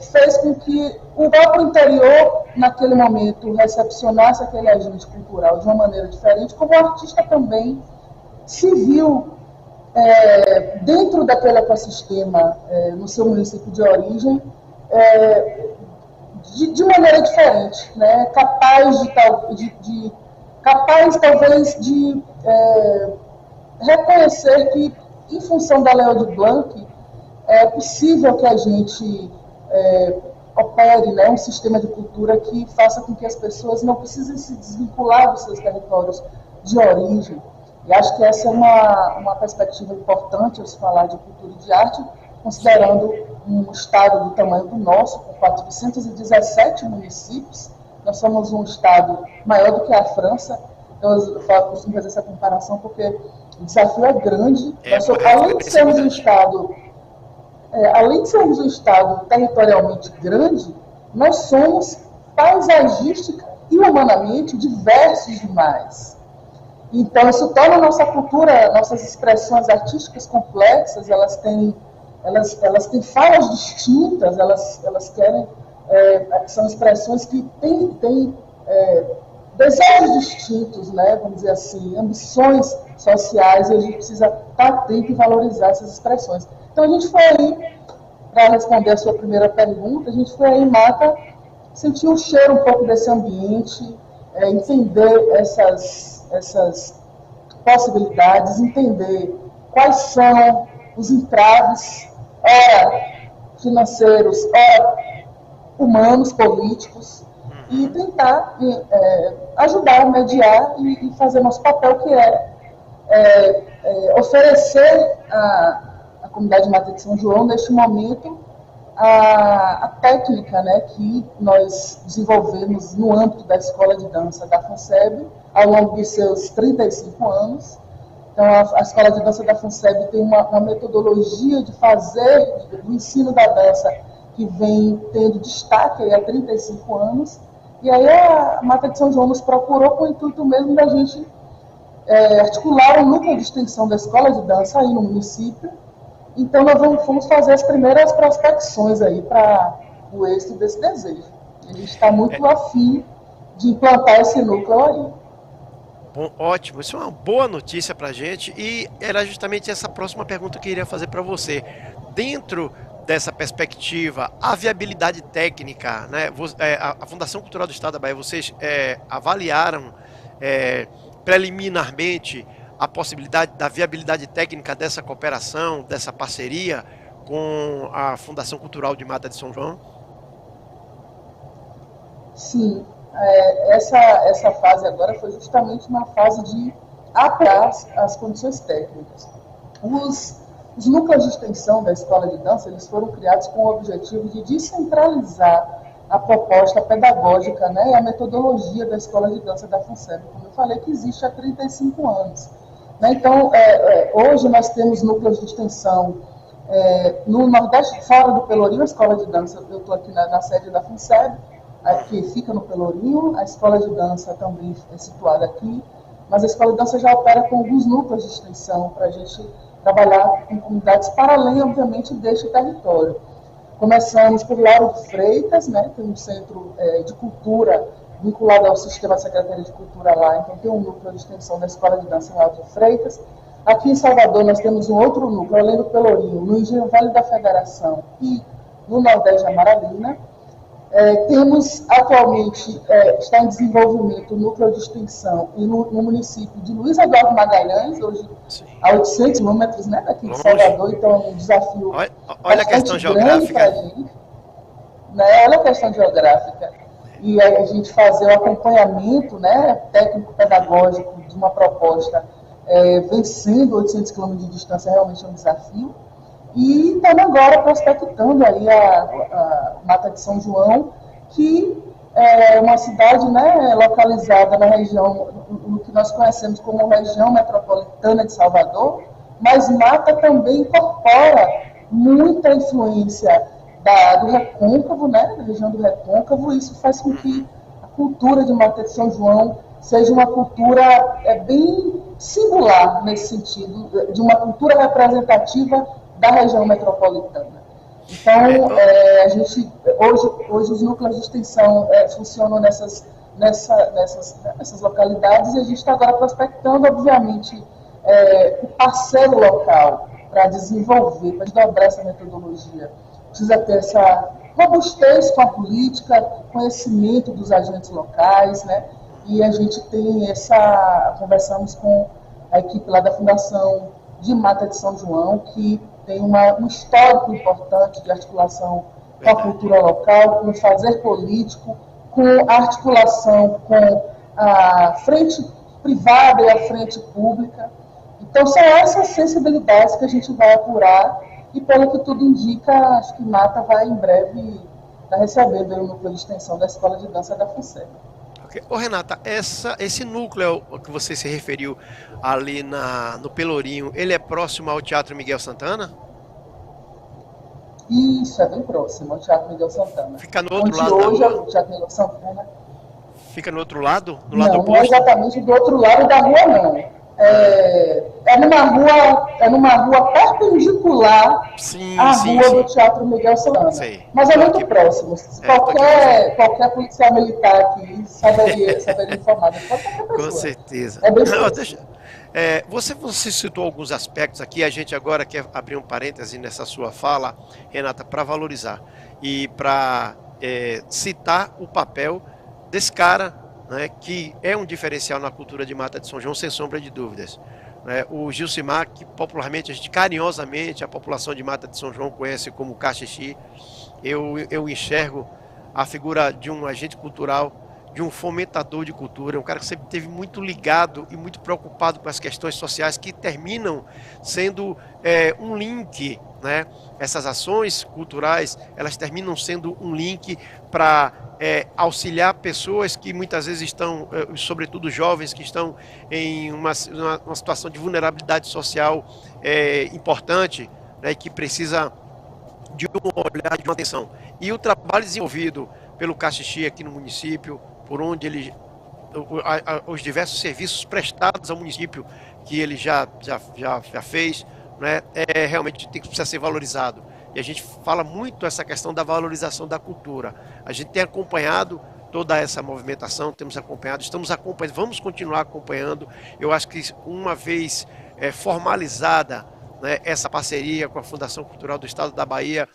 fez com que o próprio interior, naquele momento, recepcionasse aquele agente cultural de uma maneira diferente, como o artista também se viu dentro daquele ecossistema, no seu município de origem, de maneira diferente, né? Capaz talvez de reconhecer que, em função da Lei Aldir Blanc, é possível que a gente opere, né, um sistema de cultura que faça com que as pessoas não precisem se desvincular dos seus territórios de origem. E acho que essa é uma perspectiva importante ao se falar de cultura e de arte, considerando um estado do tamanho do nosso, com 417 municípios. Nós somos um estado maior do que a França. Eu costumo fazer essa comparação porque o desafio é grande. Além de sermos um estado territorialmente grande, nós somos paisagística e humanamente diversos demais. Então, isso torna a nossa cultura, nossas expressões artísticas complexas. Elas têm falas distintas, elas querem, são expressões que têm desejos distintos, né, vamos dizer assim, ambições sociais, e a gente precisa estar atento e valorizar essas expressões. Então a gente foi aí, para responder a sua primeira pergunta, a gente foi aí em Mata, sentir o cheiro um pouco desse ambiente, entender essas possibilidades, entender quais são os entraves, financeiros, humanos, políticos, e tentar ajudar, mediar e fazer nosso papel, que oferecer à comunidade de Mata de São João, neste momento, a técnica, né, que nós desenvolvemos no âmbito da Escola de Dança da FUNSEB, ao longo de seus 35 anos. Então, a Escola de Dança da FUNSEB tem uma metodologia de fazer do ensino da dança que vem tendo destaque aí há 35 anos. E aí a Mata de São João nos procurou com o intuito mesmo da gente articular um núcleo de extensão da Escola de Dança aí no município. Então nós fomos fazer as primeiras prospecções aí para o êxito desse desejo. A gente está muito afim de implantar esse núcleo aí. Bom, ótimo, isso é uma boa notícia para a gente, e era justamente essa próxima pergunta que eu iria fazer para você. Dentro dessa perspectiva, a viabilidade técnica, né? A Fundação Cultural do Estado da Bahia, vocês avaliaram preliminarmente a possibilidade da viabilidade técnica dessa cooperação, dessa parceria com a Fundação Cultural de Mata de São João? Sim, essa fase agora foi justamente uma fase de apurar as condições técnicas. Os núcleos de extensão da Escola de Dança, eles foram criados com o objetivo de descentralizar a proposta pedagógica, né, e a metodologia da Escola de Dança da FUNSEB, como eu falei, que existe há 35 anos. Né? Então, hoje nós temos núcleos de extensão no Nordeste, fora do Pelourinho, a Escola de Dança, eu estou aqui na sede da FUNSEB, que fica no Pelourinho, a Escola de Dança também é situada aqui. mas a Escola de Dança já opera com alguns núcleos de extensão para a gente trabalhar com comunidades para além, obviamente, deste território. Começamos por Lauro de Freitas, né, tem um centro de cultura vinculado ao sistema da Secretaria de Cultura lá, então tem um núcleo de extensão da Escola de Dança em Lauro de Freitas. Aqui em Salvador nós temos um outro núcleo, além do Pelourinho, no Engenho Vale da Federação e no Nordeste de Amaralina. Temos atualmente, está em desenvolvimento o núcleo de extensão e no município de Luiz Eduardo Magalhães, hoje a 800 quilômetros, né, daqui de Salvador, então é um desafio olha a questão geográfica. Pra gente, né? Olha a questão geográfica. E a gente fazer o acompanhamento, né, técnico-pedagógico de uma proposta vencendo 800 quilômetros de distância realmente é um desafio. E estamos agora prospectando aí a Mata de São João, que é uma cidade, né, localizada na região, no que nós conhecemos como região metropolitana de Salvador, mas Mata também incorpora muita influência do Recôncavo, né, da região do Recôncavo, e isso faz com que a cultura de Mata de São João seja uma cultura bem singular nesse sentido, de uma cultura representativa da região metropolitana. Então, a gente, hoje os núcleos de extensão funcionam nessas localidades, e a gente está agora prospectando, obviamente, o parceiro local para desenvolver, para desdobrar essa metodologia. Precisa ter essa robustez com a política, conhecimento dos agentes locais, né? E a gente tem conversamos com a equipe lá da Fundação de Mata de São João, que tem um histórico importante de articulação com a cultura local, com o fazer político, com a articulação com a frente privada e a frente pública. Então, são essas sensibilidades que a gente vai apurar e, pelo que tudo indica, acho que Mata vai, em breve, estar recebendo o núcleo de extensão da Escola de Dança da FUNSEB. Okay. Ô, Renata, esse núcleo que você se referiu ali no Pelourinho, ele é próximo ao Teatro Miguel Santana? Isso, é bem próximo ao Teatro Miguel Santana. Fica no outro lado hoje da rua? O Teatro Miguel Santana. Fica no outro lado? No lado oposto? Não é exatamente do outro lado da rua, não. É numa rua perpendicular à rua do Teatro Miguel Santana. Mas é muito próximo. Qualquer policial militar aqui saberia informar. Com certeza. É bem próximo. Você citou alguns aspectos aqui, a gente agora quer abrir um parêntese nessa sua fala, Renata, para valorizar e para citar o papel desse cara, né, que é um diferencial na cultura de Mata de São João, sem sombra de dúvidas. O Gilcimar, que popularmente, carinhosamente, a população de Mata de São João conhece como Cachixi, eu enxergo a figura de um agente cultural, de um fomentador de cultura, um cara que sempre esteve muito ligado e muito preocupado com as questões sociais que terminam sendo um link, né? Essas ações culturais, elas terminam sendo um link para auxiliar pessoas que muitas vezes estão, sobretudo jovens, que estão em uma situação de vulnerabilidade social importante, né? Que precisa de um olhar, de uma atenção. E o trabalho desenvolvido pelo Cachixi aqui no município, por onde os diversos serviços prestados ao município que ele já fez, né, realmente precisa ser valorizado. E a gente fala muito essa questão da valorização da cultura. A gente tem acompanhado toda essa movimentação, estamos acompanhando, vamos continuar acompanhando. Eu acho que uma vez formalizada, né, essa parceria com a Fundação Cultural do Estado da Bahia,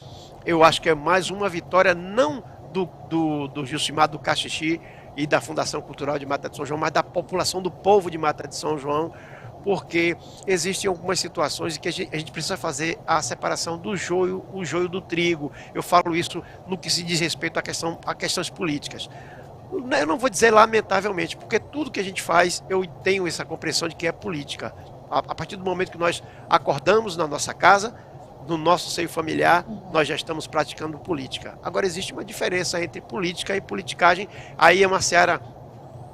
eu acho que é mais uma vitória, não do Gilcimar, do Cachixi e da Fundação Cultural de Mata de São João, mas da população, do povo de Mata de São João, porque existem algumas situações em que a gente precisa fazer a separação do joio, o joio do trigo. Eu falo isso no que se diz respeito a questões políticas. Eu não vou dizer lamentavelmente, porque tudo que a gente faz, eu tenho essa compreensão de que é política. A partir do momento que nós acordamos na nossa casa, no nosso seio familiar, nós já estamos praticando política. Agora, existe uma diferença entre política e politicagem. Aí é uma seara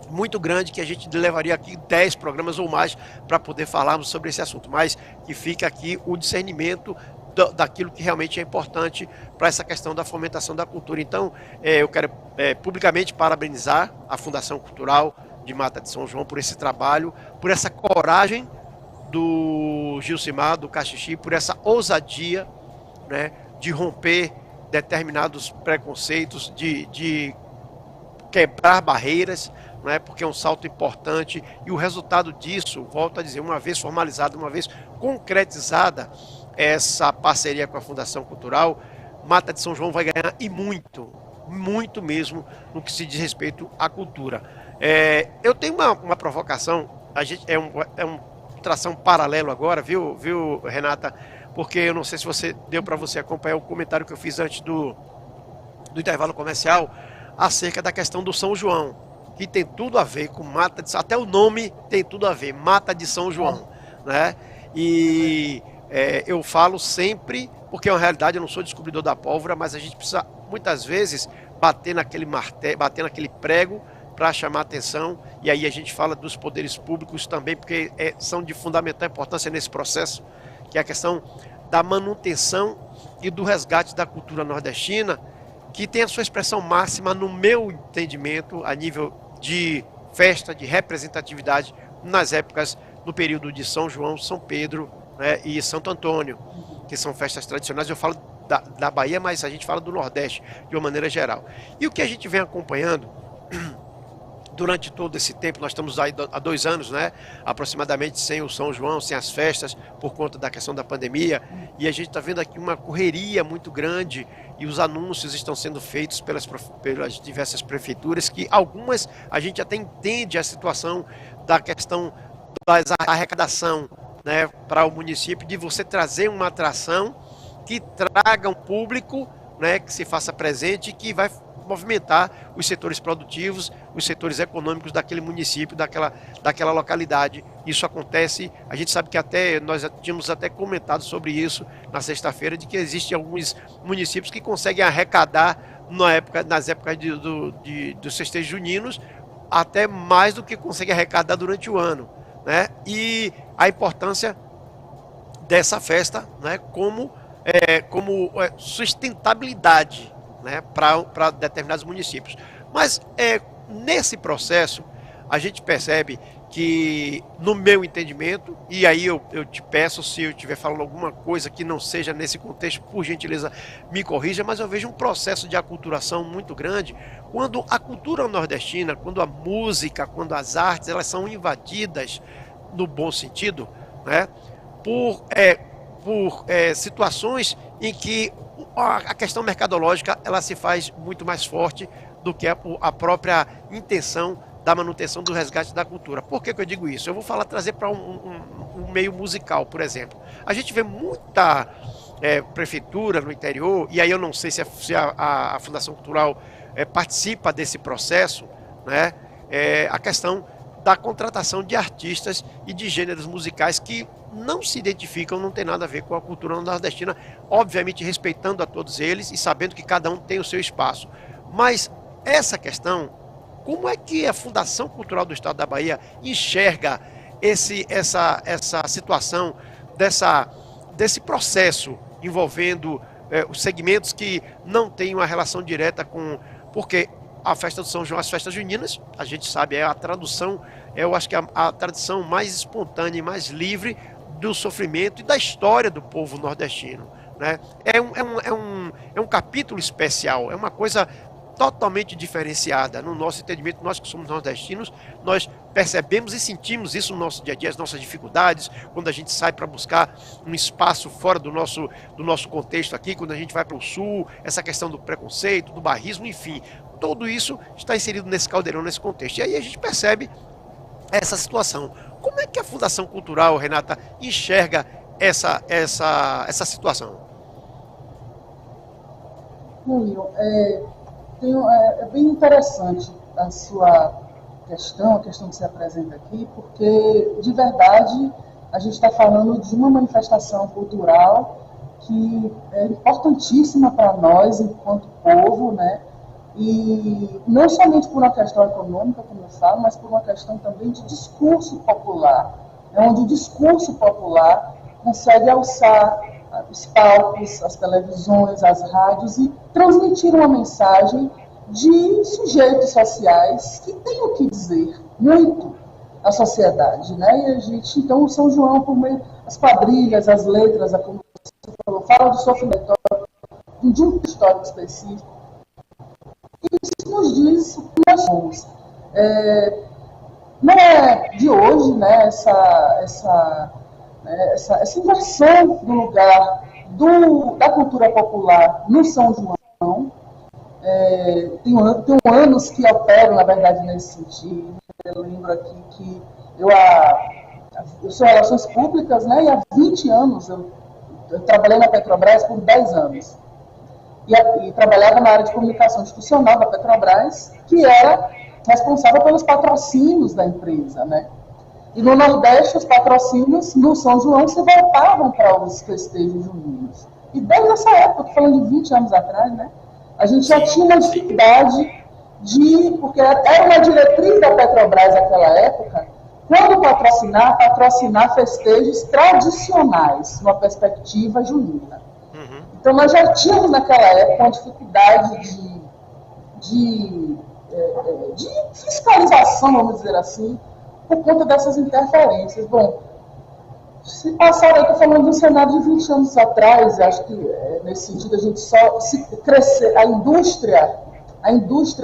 muito grande que a gente levaria aqui 10 programas ou mais para poder falarmos sobre esse assunto. Mas que fica aqui o discernimento daquilo que realmente é importante para essa questão da fomentação da cultura. Então, eu quero publicamente parabenizar a Fundação Cultural de Mata de São João, por esse trabalho, por essa coragem do Gilcimar, do Caxixi, por essa ousadia, né, de romper determinados preconceitos, de quebrar barreiras, né, porque é um salto importante, e o resultado disso, volto a dizer, uma vez formalizada, uma vez concretizada essa parceria com a Fundação Cultural, Mata de São João vai ganhar, e muito, muito mesmo, no que se diz respeito à cultura. Eu tenho uma provocação, a gente é um tração paralelo agora, viu, Renata? Porque eu não sei se deu para você acompanhar o comentário que eu fiz antes do intervalo comercial acerca da questão do São João, que tem tudo a ver com Mata de São João, até o nome tem tudo a ver, Mata de São João, né? E eu falo sempre, porque é uma realidade, eu não sou descobridor da pólvora, mas a gente precisa muitas vezes bater naquele martelo, bater naquele prego para chamar atenção, e aí a gente fala dos poderes públicos também, porque são de fundamental importância nesse processo, que é a questão da manutenção e do resgate da cultura nordestina, que tem a sua expressão máxima, no meu entendimento, a nível de festa, de representatividade, nas épocas, no período de São João, São Pedro, né, e Santo Antônio, que são festas tradicionais. Eu falo da Bahia, mas a gente fala do Nordeste, de uma maneira geral. E o que a gente vem acompanhando durante todo esse tempo, nós estamos aí há 2 anos, né, aproximadamente, sem o São João, sem as festas, por conta da questão da pandemia, e a gente está vendo aqui uma correria muito grande, e os anúncios estão sendo feitos pelas diversas prefeituras, que algumas a gente até entende a situação da questão da arrecadação, né, para o município, de você trazer uma atração que traga um público, né, que se faça presente e que vai movimentar os setores produtivos, os setores econômicos daquele município, daquela localidade. Isso acontece, a gente sabe que nós tínhamos até comentado sobre isso na sexta-feira, de que existem alguns municípios que conseguem arrecadar nas épocas dos festejos juninos, até mais do que conseguem arrecadar durante o ano, né? E a importância dessa festa, né, como sustentabilidade, né, para determinados municípios. Mas nesse processo a gente percebe que, no meu entendimento, e aí eu te peço, se eu estiver falando alguma coisa que não seja nesse contexto, por gentileza me corrija, mas eu vejo um processo de aculturação muito grande quando a cultura nordestina, quando a música, quando as artes, elas são invadidas, no bom sentido, né, por situações em que a questão mercadológica ela se faz muito mais forte do que a própria intenção da manutenção do resgate da cultura. Por que eu digo isso? Eu vou trazer para um meio musical, por exemplo. A gente vê muita prefeitura no interior, e aí eu não sei se a Fundação Cultural participa desse processo, né? A questão da contratação de artistas e de gêneros musicais que não se identificam, não tem nada a ver com a cultura nordestina, obviamente respeitando a todos eles e sabendo que cada um tem o seu espaço. Mas essa questão, como é que a Fundação Cultural do Estado da Bahia enxerga essa situação desse processo envolvendo os segmentos que não têm uma relação direta com... Porque a festa do São João, as festas juninas, a gente sabe, a tradução, eu acho que a tradição mais espontânea e mais livre do sofrimento e da história do povo nordestino, né? É um capítulo especial, é uma coisa totalmente diferenciada. No nosso entendimento, nós que somos nordestinos, nós percebemos e sentimos isso no nosso dia a dia, as nossas dificuldades, quando a gente sai para buscar um espaço fora do nosso contexto aqui, quando a gente vai para o sul, essa questão do preconceito, do barrismo, enfim, tudo isso está inserido nesse caldeirão, nesse contexto. E aí a gente percebe essa situação. Como é que a Fundação Cultural, Renata, enxerga essa situação? William, é bem interessante a sua questão, a questão que você apresenta aqui, porque, de verdade, a gente está falando de uma manifestação cultural que é importantíssima para nós, enquanto povo, né? E não somente por uma questão econômica, como eu falo, mas por uma questão também de discurso popular, onde o discurso popular consegue alçar os palcos, as televisões, as rádios e transmitir uma mensagem de sujeitos sociais que têm o que dizer, muito a sociedade, né? E a gente, então, o São João, por meio das quadrilhas, as letras, como você falou, fala do sofrimento de um histórico específico. E isso nos diz o que nós somos. Não é de hoje, né, essa inversão do lugar da cultura popular no São João. Tem anos que opero, na verdade, nesse sentido. Eu lembro aqui que eu sou Relações Públicas, né, e há 20 anos eu trabalhei na Petrobras por 10 anos. E trabalhava na área de comunicação institucional da Petrobras, que era responsável pelos patrocínios da empresa, né? E no Nordeste, os patrocínios no São João se voltavam para os festejos juninos. E desde essa época, estou falando de 20 anos atrás, né? A gente já tinha uma dificuldade porque era uma diretriz da Petrobras naquela época, quando patrocinar festejos tradicionais, numa perspectiva junina. Então, nós já tínhamos naquela época uma dificuldade de fiscalização, vamos dizer assim, por conta dessas interferências. Bom, se passar, eu estou falando de um cenário de 20 anos atrás, acho que nesse sentido a gente só se crescer, a indústria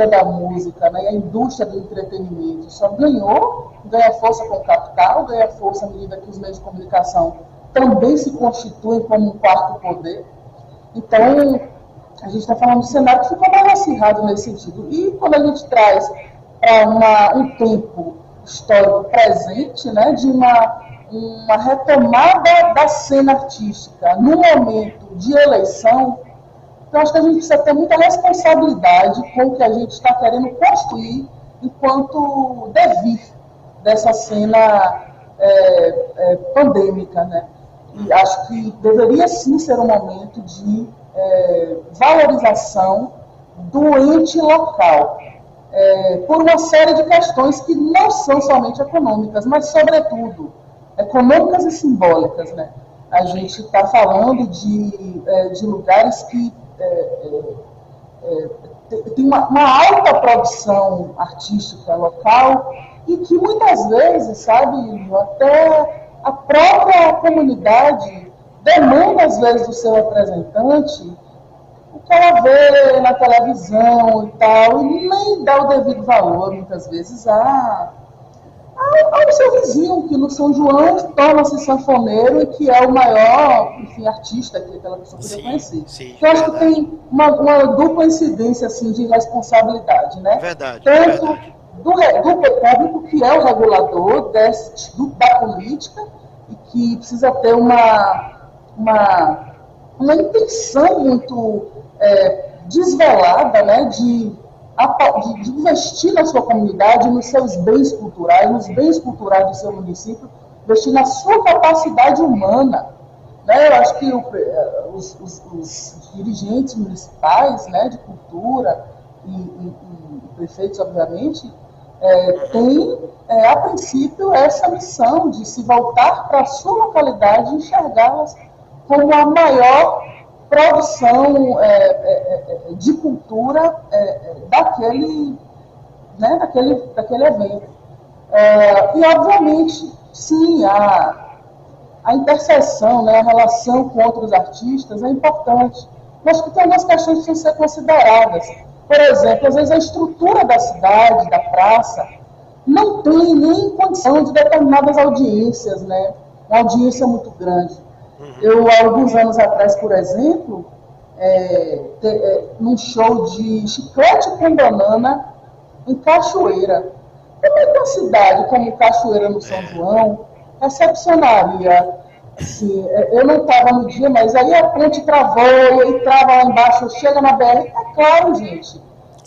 da música, né, a indústria do entretenimento só ganha força com o capital, ganha força à medida que os meios de comunicação também se constituem como um quarto poder. Então, a gente está falando de um cenário que ficou mais acirrado nesse sentido. E quando a gente traz para um tempo histórico presente, né, de uma retomada da cena artística no momento de eleição, eu acho que a gente precisa ter muita responsabilidade com o que a gente está querendo construir enquanto devir dessa cena pandêmica, né? E acho que deveria sim ser um momento de valorização do ente local, por uma série de questões que não são somente econômicas, mas, sobretudo, econômicas e simbólicas, né? A gente está falando de lugares que tem uma alta produção artística local e que muitas vezes, sabe, até a própria comunidade demanda, às vezes, do seu representante o que ela vê na televisão e tal, e nem dá o devido valor, muitas vezes, ao seu vizinho, que no São João torna-se sanfoneiro e que é o maior, enfim, artista que aquela pessoa poderia conhecer. Sim, então, acho que tem uma dupla incidência assim, de responsabilidade, né? Verdade. Tanto do público, que é o regulador da política, e que precisa ter uma intenção muito desvelada, né, de investir na sua comunidade, nos seus bens culturais, nos bens culturais do seu município, investir na sua capacidade humana. Né? Eu acho que os dirigentes municipais, né, de cultura e prefeitos, obviamente, têm, a princípio, essa missão de se voltar para a sua localidade e enxergá-las como a maior produção de cultura daquele evento. E, obviamente, sim, a interseção, né, a relação com outros artistas é importante. Mas que tem algumas questões que precisam ser consideradas. Por exemplo, às vezes a estrutura da cidade, da praça, não tem nem condição de determinadas audiências, né? Uma audiência muito grande. Eu, há alguns anos atrás, por exemplo, num show de Chiclete com Banana em Cachoeira. Como é que uma cidade como Cachoeira, no São João, recepcionaria? Assim, eu não estava no dia, mas aí a ponte travou, e aí trava lá embaixo, chega na BR. É claro, gente.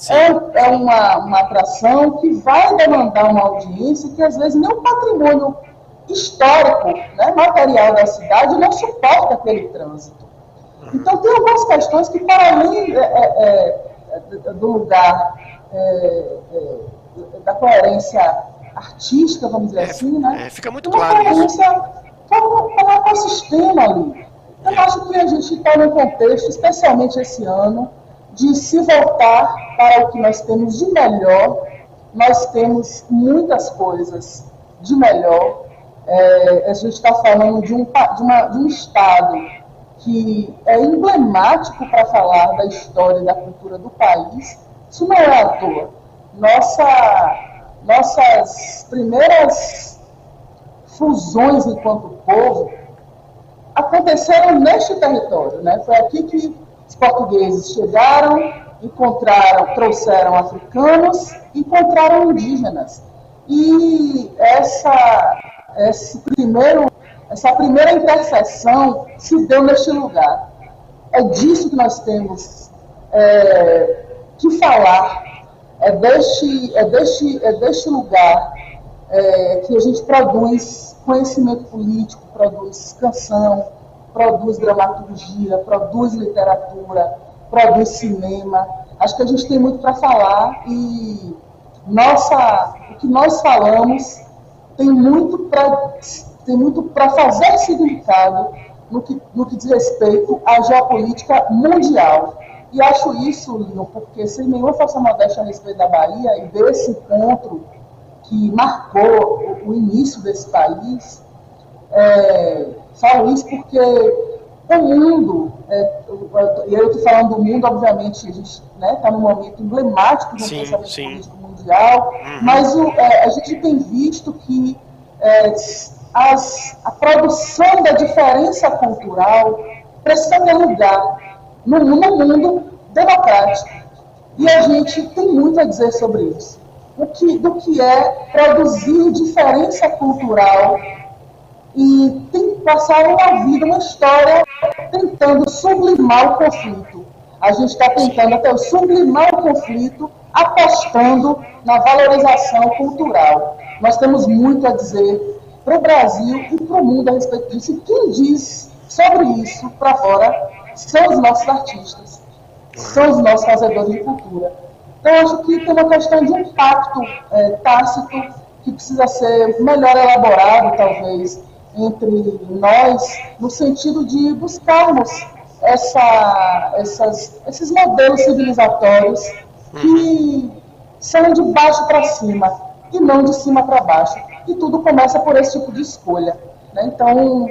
É uma atração que vai demandar uma audiência que, às vezes, nem o patrimônio histórico, né, material da cidade não suporta aquele trânsito. Então, tem algumas questões que, para além do lugar da coerência artística, vamos dizer assim, né, fica muito uma claro coerência como um ecossistema ali. Eu acho que a gente está num contexto, especialmente esse ano, de se voltar para o que nós temos de melhor nós temos muitas coisas de melhor. A gente está falando de um Estado que é emblemático para falar da história e da cultura do país. Isso não é à toa. Nossas primeiras fusões enquanto povo aconteceram neste território, né? Foi aqui que os portugueses chegaram, trouxeram africanos, encontraram indígenas. E essa primeira interseção se deu neste lugar. É disso que nós temos que falar. É deste lugar que a gente produz conhecimento político, produz canção, produz dramaturgia, produz literatura, produz cinema. Acho que a gente tem muito para falar e o que nós falamos tem muito para fazer significado no que diz respeito à geopolítica mundial. E acho isso, Lino, porque sem nenhuma falsa modéstia a respeito da Bahia e desse encontro que marcou o início desse país, falo isso porque o mundo, e eu estou falando do mundo, obviamente, a gente está num momento emblemático do pensamento político mundial, mas a gente tem visto que a produção da diferença cultural precisa ter lugar no mundo democrático. E a gente tem muito a dizer sobre isso. Do que é produzir diferença cultural e passar uma vida, uma história, tentando sublimar o conflito. A gente está tentando até sublimar o conflito, apostando na valorização cultural. Nós temos muito a dizer para o Brasil e para o mundo a respeito disso. E quem diz sobre isso para fora são os nossos artistas, são os nossos fazedores de cultura. Então, acho que tem uma questão de um pacto tácito que precisa ser melhor elaborado, talvez, entre nós, no sentido de buscarmos esses modelos civilizatórios que são de baixo para cima e não de cima para baixo. E tudo começa por esse tipo de escolha, né? Então,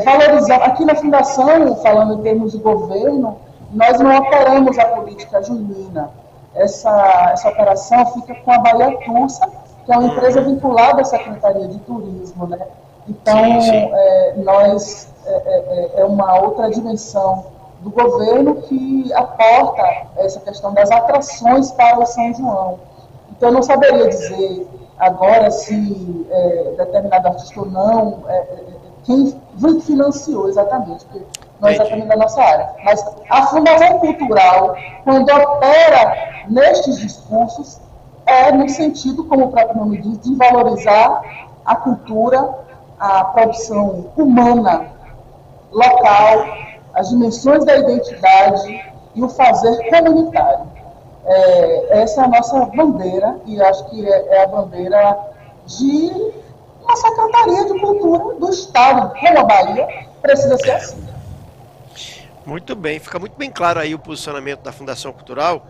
valorizar, aqui na Fundação, falando em termos de governo, nós não operamos a política junina. Essa operação fica com a Bahia Tursa, que é uma empresa vinculada à Secretaria de Turismo, né? Então, nós é uma outra dimensão do governo que aporta essa questão das atrações para o São João. Então, eu não saberia dizer agora se determinado artista ou não, quem financiou exatamente, porque não é exatamente da nossa área. Mas a Fundação Cultural, quando opera nestes discursos, no sentido, como o próprio nome diz, de valorizar a cultura, a produção humana, local, as dimensões da identidade e o fazer comunitário. Essa é a nossa bandeira, e acho que é a bandeira de uma Secretaria de Cultura do Estado, como a Bahia, precisa ser assim. Muito bem, fica muito bem claro aí o posicionamento da Fundação Cultural.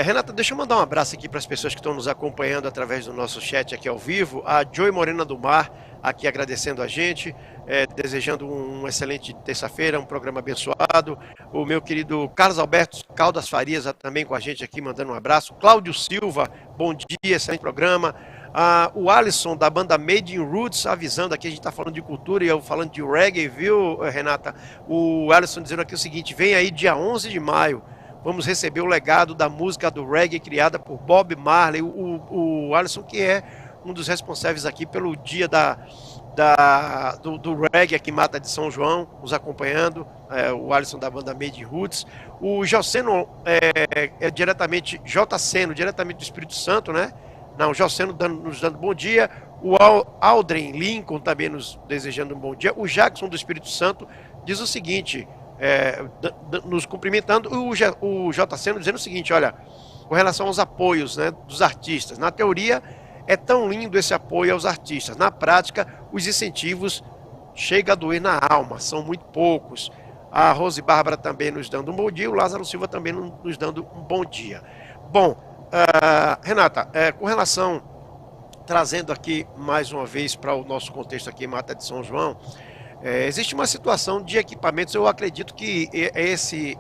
Renata, deixa eu mandar um abraço aqui para as pessoas que estão nos acompanhando através do nosso chat aqui ao vivo. A Joy Morena do Mar, aqui agradecendo a gente, desejando uma excelente terça-feira, um programa abençoado. O meu querido Carlos Alberto Caldas Farias também com a gente aqui, mandando um abraço. Cláudio Silva, bom dia, excelente programa. O Alisson, da banda Made in Roots, avisando aqui, a gente está falando de cultura e eu falando de reggae, viu, Renata? O Alisson dizendo aqui o seguinte: vem aí dia 11 de maio, vamos receber o legado da música do reggae criada por Bob Marley. O Alisson, que é um dos responsáveis aqui pelo dia do reggae aqui em Mata de São João, nos acompanhando, o Alisson da banda Made in Roots. O Joceno, diretamente do Espírito Santo, né? Não, o Joceno nos dando bom dia. O Aldrin Lincoln também nos desejando um bom dia. O Jackson do Espírito Santo diz o seguinte, nos cumprimentando. O JC dizendo o seguinte: olha, com relação aos apoios, né, dos artistas, na teoria é tão lindo esse apoio aos artistas, na prática os incentivos chegam a doer na alma, são muito poucos. A Rose Bárbara também nos dando um bom dia, o Lázaro Silva também nos dando um bom dia. Bom, Renata, com relação, trazendo aqui mais uma vez para o nosso contexto aqui em Mata de São João, existe uma situação de equipamentos. Eu acredito que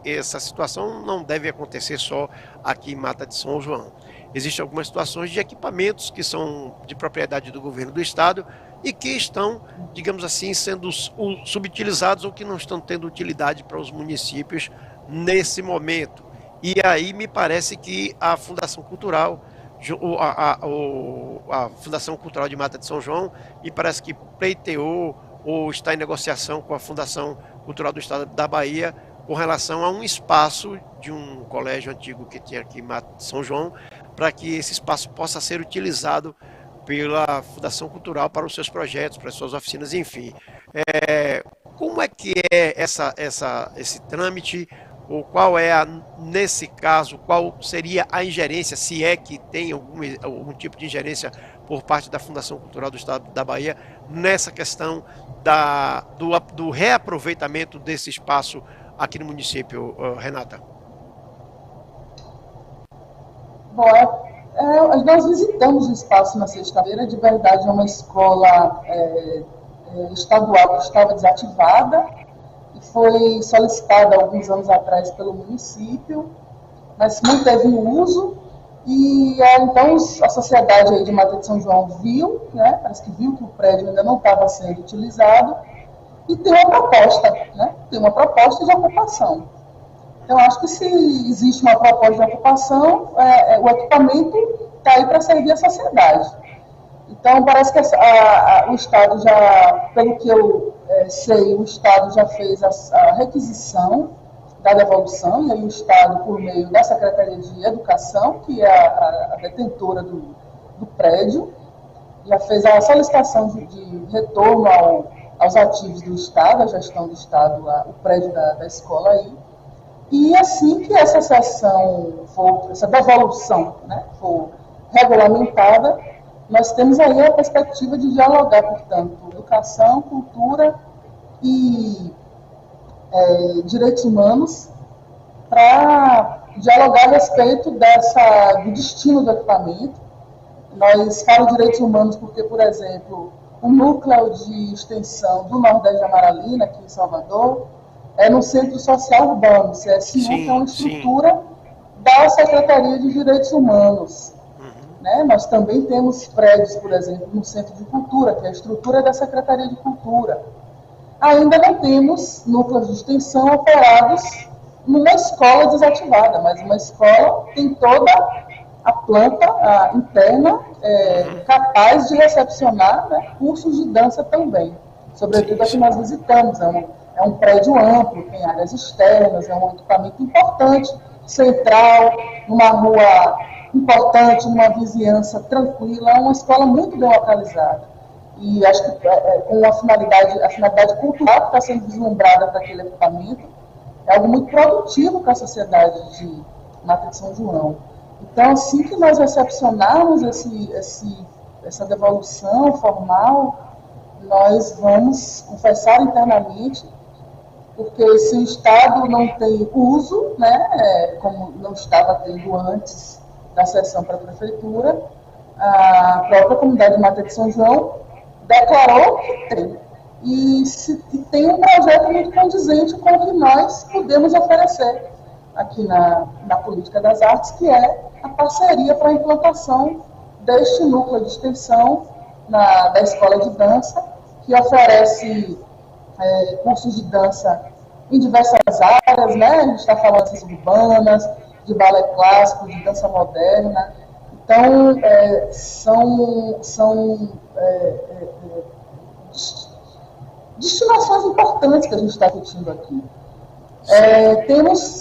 essa situação não deve acontecer só aqui em Mata de São João. Existem algumas situações de equipamentos que são de propriedade do governo do estado e que estão, digamos assim, sendo subutilizados ou que não estão tendo utilidade para os municípios nesse momento. E aí me parece que a Fundação Cultural, a Fundação Cultural de Mata de São João, me parece que pleiteou ou está em negociação com a Fundação Cultural do Estado da Bahia com relação a um espaço de um colégio antigo que tinha aqui em Mata de São João, para que esse espaço possa ser utilizado pela Fundação Cultural para os seus projetos, para as suas oficinas, enfim. Como é que é esse trâmite, ou qual é, nesse caso, qual seria a ingerência, se é que tem algum tipo de ingerência por parte da Fundação Cultural do Estado da Bahia, nessa questão do reaproveitamento desse espaço aqui no município, Renata? Bom, nós visitamos o espaço na sexta-feira. De verdade, é uma escola estadual que estava desativada e foi solicitada alguns anos atrás pelo município, mas manteve o uso. E então a sociedade aí de Mata de São João viu, né, parece que viu que o prédio ainda não estava sendo utilizado e tem uma proposta, né, tem uma proposta de ocupação. Então, acho que se existe uma proposta de ocupação, o equipamento está aí para servir a sociedade. Então, parece que o Estado já, pelo que eu sei, o Estado já fez a requisição da devolução, e aí o Estado, por meio da Secretaria de Educação, que é a detentora do prédio, já fez a solicitação de retorno aos ativos do Estado, a gestão do Estado, o prédio da escola aí. E assim que essa sessão essa devolução, né, for regulamentada, nós temos aí a perspectiva de dialogar, portanto, educação, cultura e direitos humanos, para dialogar a respeito do destino do equipamento. Nós falamos de direitos humanos porque, por exemplo, o núcleo de extensão do Nordeste de Amaralina, aqui em Salvador, é no Centro Social Urbano, CSU, que é uma estrutura da Secretaria de Direitos Humanos. Né? Nós também temos prédios, por exemplo, no Centro de Cultura, que é a estrutura da Secretaria de Cultura. Ainda não temos núcleos de extensão operados numa escola desativada, mas uma escola tem toda a planta interna capaz de recepcionar, né, cursos de dança também, sobretudo a que nós visitamos. É um prédio amplo, tem áreas externas, é um equipamento importante, central, numa rua importante, numa vizinhança tranquila, é uma escola muito bem localizada. E acho que com a finalidade cultural que está sendo vislumbrada para aquele equipamento, é algo muito produtivo para a sociedade de Mata de São João. Então, assim que nós recepcionarmos essa devolução formal, nós vamos conversar internamente, porque se o Estado não tem uso, né, como não estava tendo antes da cessão para a Prefeitura, a própria comunidade de Mata de São João declarou que tem. E tem um projeto muito condizente com o que nós podemos oferecer aqui na Política das Artes, que é a parceria para a implantação deste núcleo de extensão da Escola de Dança, que oferece cursos de dança em diversas áreas, né? A gente está falando de urbanas, de balé clássico, de dança moderna. Então, são destinações importantes que a gente está discutindo aqui.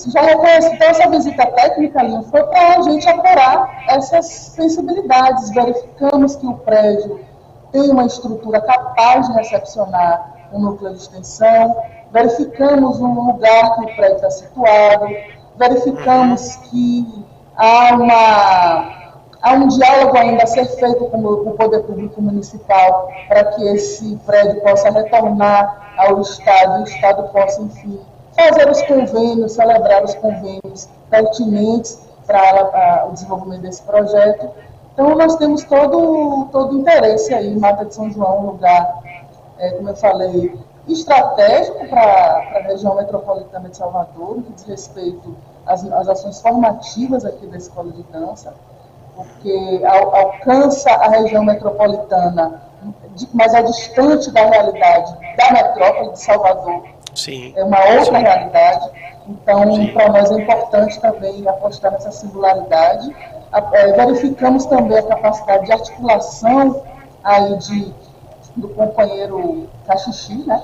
Já reconhece, então, essa visita técnica ali foi para a gente apurar essas sensibilidades. Verificamos que o prédio tem uma estrutura capaz de recepcionar um núcleo de extensão, verificamos o lugar que o prédio está situado, verificamos que há um diálogo ainda a ser feito com o Poder Público Municipal para que esse prédio possa retornar ao Estado e o Estado possa, enfim, fazer os convênios, celebrar os convênios pertinentes para o desenvolvimento desse projeto. Então, nós temos todo o interesse aí em Mata de São João, um lugar, como eu falei, estratégico para a região metropolitana de Salvador, no que diz respeito às ações formativas aqui da Escola de Dança, porque alcança a região metropolitana, mas é distante da realidade da metrópole de Salvador. Sim. É uma outra realidade. Então, para nós é importante também apostar nessa singularidade. Verificamos também a capacidade de articulação aí do companheiro Caxixi, né?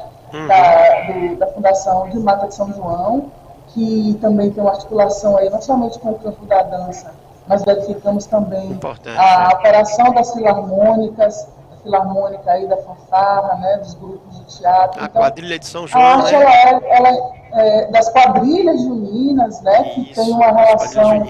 Da Fundação de Mata de São João, que também tem uma articulação aí não somente com o campo da dança, mas verificamos também a operação das filarmônicas, a filarmônica aí da fanfarra, né, dos grupos de teatro. A quadrilha de São João, a arte, né? ela é das quadrilhas juninas, né, que tem uma relação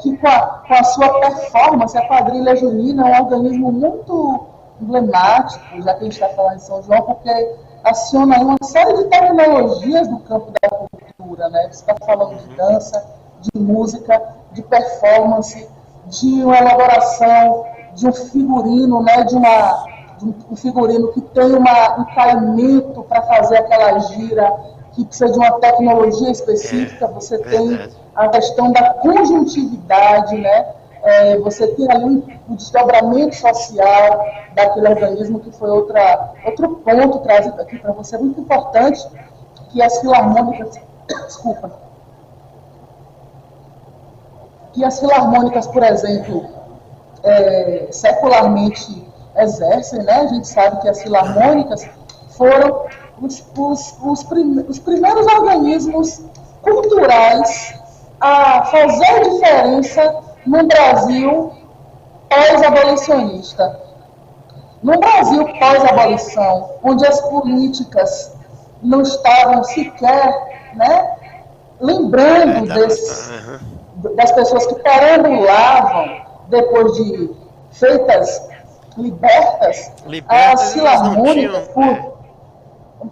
que com a sua performance, a quadrilha junina é um organismo muito emblemático, já que a gente está falando de São João, porque aciona aí uma série de tecnologias do campo da cultura, né? Você está falando de dança, de música, de performance, de uma elaboração de um figurino, né? De um figurino que tem um caimento para fazer aquela gira, que precisa de uma tecnologia específica. Você tem a questão da conjuntividade, né? Você tem ali o desdobramento social daquele organismo, que foi outro ponto trazido aqui para você, muito importante, que as filarmônicas, por exemplo, secularmente exercem, né? A gente sabe que as filarmônicas foram os primeiros organismos culturais a fazer diferença no Brasil pós-abolicionista. No Brasil pós-abolição, onde as políticas não estavam sequer, né, lembrando das pessoas que perambulavam depois de feitas libertas, as filarmônicas,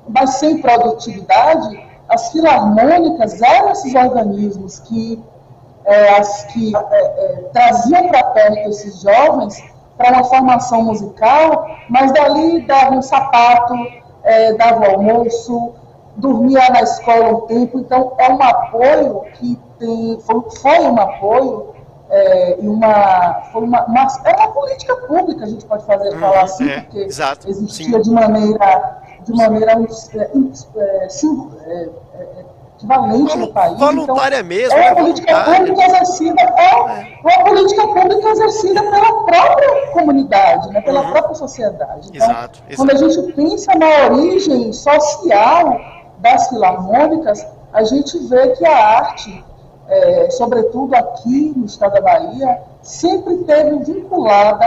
mas sem produtividade, as filarmônicas eram esses organismos que traziam para perto esses jovens para uma formação musical, mas dali dava um sapato, dava almoço, dormia na escola um tempo. Então é um apoio que foi um apoio é uma política pública, a gente pode falar assim, porque existia de maneira equivalente no país. Voluntária então, mesmo. É uma política pública exercida pela própria comunidade, né, pela própria sociedade. Então, quando a gente pensa na origem social das filarmônicas, a gente vê que a arte, sobretudo aqui no estado da Bahia, sempre esteve vinculada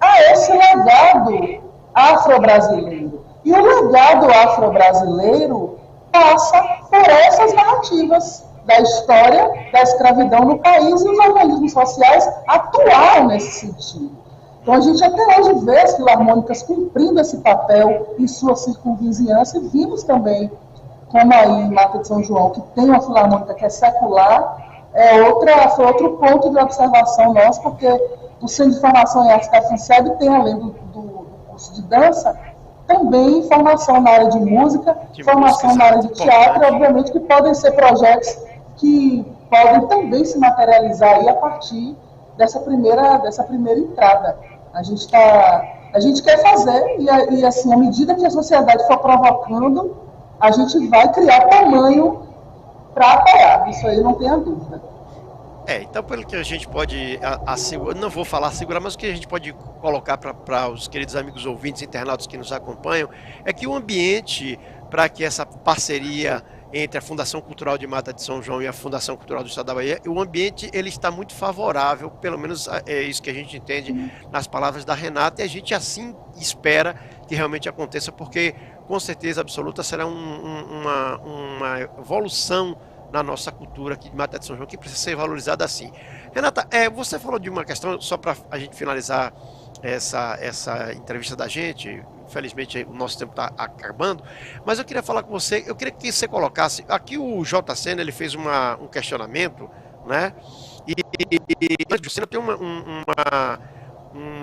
a esse legado afro-brasileiro. E o legado afro-brasileiro passa por essas narrativas da história da escravidão no país, e os organismos sociais atuaram nesse sentido. Então a gente até hoje vê as filarmônicas cumprindo esse papel em sua circunvizinhança, e vimos também, como aí em Mata de São João, que tem uma filarmônica que é secular, foi outro ponto de observação nosso, porque o Centro de Formação em Artes da FUNSEB tem, além do curso de dança, também formação na área de música, formação na área de teatro, e obviamente que podem ser projetos que podem também se materializar aí a partir dessa primeira entrada. A gente quer fazer, e assim, à medida que a sociedade for provocando, a gente vai criar tamanho para apoiar, isso aí não tenha dúvida. Então pelo que a gente pode assegurar, não vou falar assegurar, mas o que a gente pode colocar para os queridos amigos ouvintes, internautas que nos acompanham, é que o ambiente para que essa parceria entre a Fundação Cultural de Mata de São João e a Fundação Cultural do Estado da Bahia, o ambiente ele está muito favorável, pelo menos é isso que a gente entende nas palavras da Renata, e a gente assim espera que realmente aconteça, porque com certeza absoluta será uma evolução na nossa cultura aqui de Mata de São João, que precisa ser valorizada assim. Renata, você falou de uma questão, só para a gente finalizar essa entrevista da gente, infelizmente o nosso tempo está acabando, mas eu queria falar com você, eu queria que você colocasse, aqui o JCN ele fez um questionamento, né, E Justina, tem um